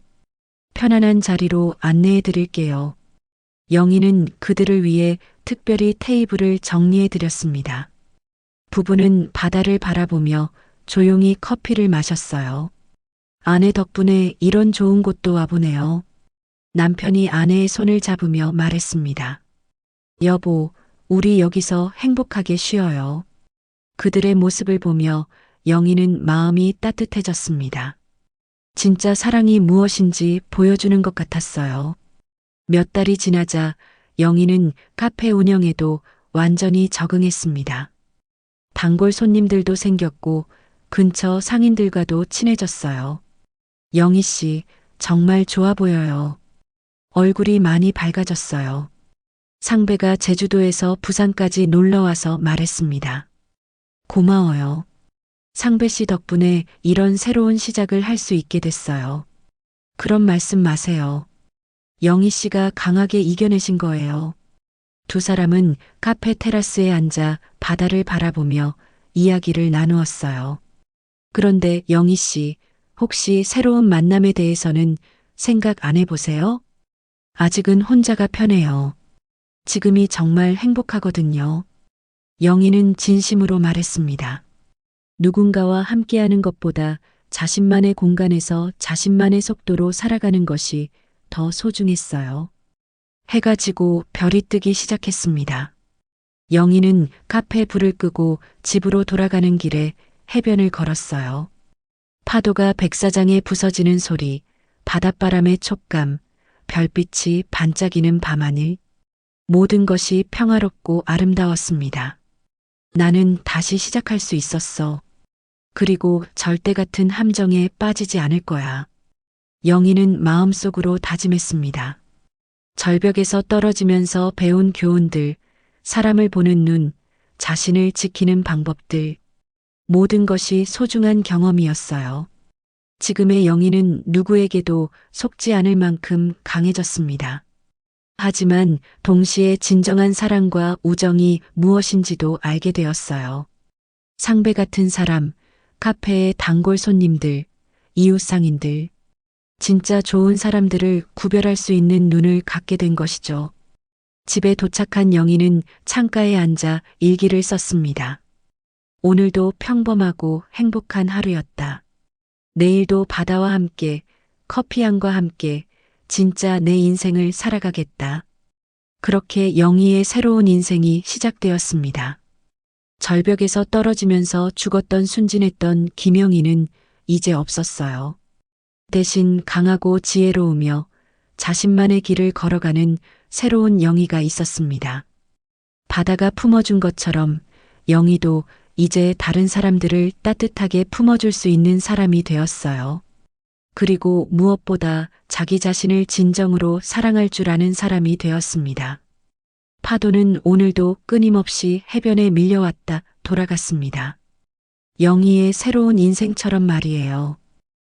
편안한 자리로 안내해 드릴게요. 영희는 그들을 위해 특별히 테이블을 정리해 드렸습니다. 부부는 바다를 바라보며 조용히 커피를 마셨어요. 아내 덕분에 이런 좋은 곳도 와보네요. 남편이 아내의 손을 잡으며 말했습니다. 여보, 우리 여기서 행복하게 쉬어요. 그들의 모습을 보며 영희는 마음이 따뜻해졌습니다. 진짜 사랑이 무엇인지 보여주는 것 같았어요. 몇 달이 지나자 영희는 카페 운영에도 완전히 적응했습니다. 단골 손님들도 생겼고 근처 상인들과도 친해졌어요. 영희 씨, 정말 좋아 보여요. 얼굴이 많이 밝아졌어요. 상배가 제주도에서 부산까지 놀러와서 말했습니다. 고마워요. 상배 씨 덕분에 이런 새로운 시작을 할 수 있게 됐어요. 그런 말씀 마세요. 영희 씨가 강하게 이겨내신 거예요. 두 사람은 카페 테라스에 앉아 바다를 바라보며 이야기를 나누었어요. 그런데 영희 씨, 혹시 새로운 만남에 대해서는 생각 안 해보세요? 아직은 혼자가 편해요. 지금이 정말 행복하거든요. 영희는 진심으로 말했습니다. 누군가와 함께하는 것보다 자신만의 공간에서 자신만의 속도로 살아가는 것이 더 소중했어요. 해가 지고 별이 뜨기 시작했습니다. 영희는 카페 불을 끄고 집으로 돌아가는 길에 해변을 걸었어요. 파도가 백사장에 부서지는 소리, 바닷바람의 촉감, 별빛이 반짝이는 밤하늘, 모든 것이 평화롭고 아름다웠습니다. 나는 다시 시작할 수 있었어. 그리고 절대 같은 함정에 빠지지 않을 거야. 영희는 마음속으로 다짐했습니다. 절벽에서 떨어지면서 배운 교훈들, 사람을 보는 눈, 자신을 지키는 방법들, 모든 것이 소중한 경험이었어요. 지금의 영희는 누구에게도 속지 않을 만큼 강해졌습니다. 하지만 동시에 진정한 사랑과 우정이 무엇인지도 알게 되었어요. 상배 같은 사람, 카페의 단골 손님들, 이웃상인들, 진짜 좋은 사람들을 구별할 수 있는 눈을 갖게 된 것이죠. 집에 도착한 영희는 창가에 앉아 일기를 썼습니다. 오늘도 평범하고 행복한 하루였다. 내일도 바다와 함께, 커피향과 함께 진짜 내 인생을 살아가겠다. 그렇게 영희의 새로운 인생이 시작되었습니다. 절벽에서 떨어지면서 죽었던 순진했던 김영희는 이제 없었어요. 대신 강하고 지혜로우며 자신만의 길을 걸어가는 새로운 영희가 있었습니다. 바다가 품어준 것처럼 영희도 이제 다른 사람들을 따뜻하게 품어줄 수 있는 사람이 되었어요. 그리고 무엇보다 자기 자신을 진정으로 사랑할 줄 아는 사람이 되었습니다. 파도는 오늘도 끊임없이 해변에 밀려왔다 돌아갔습니다. 영희의 새로운 인생처럼 말이에요.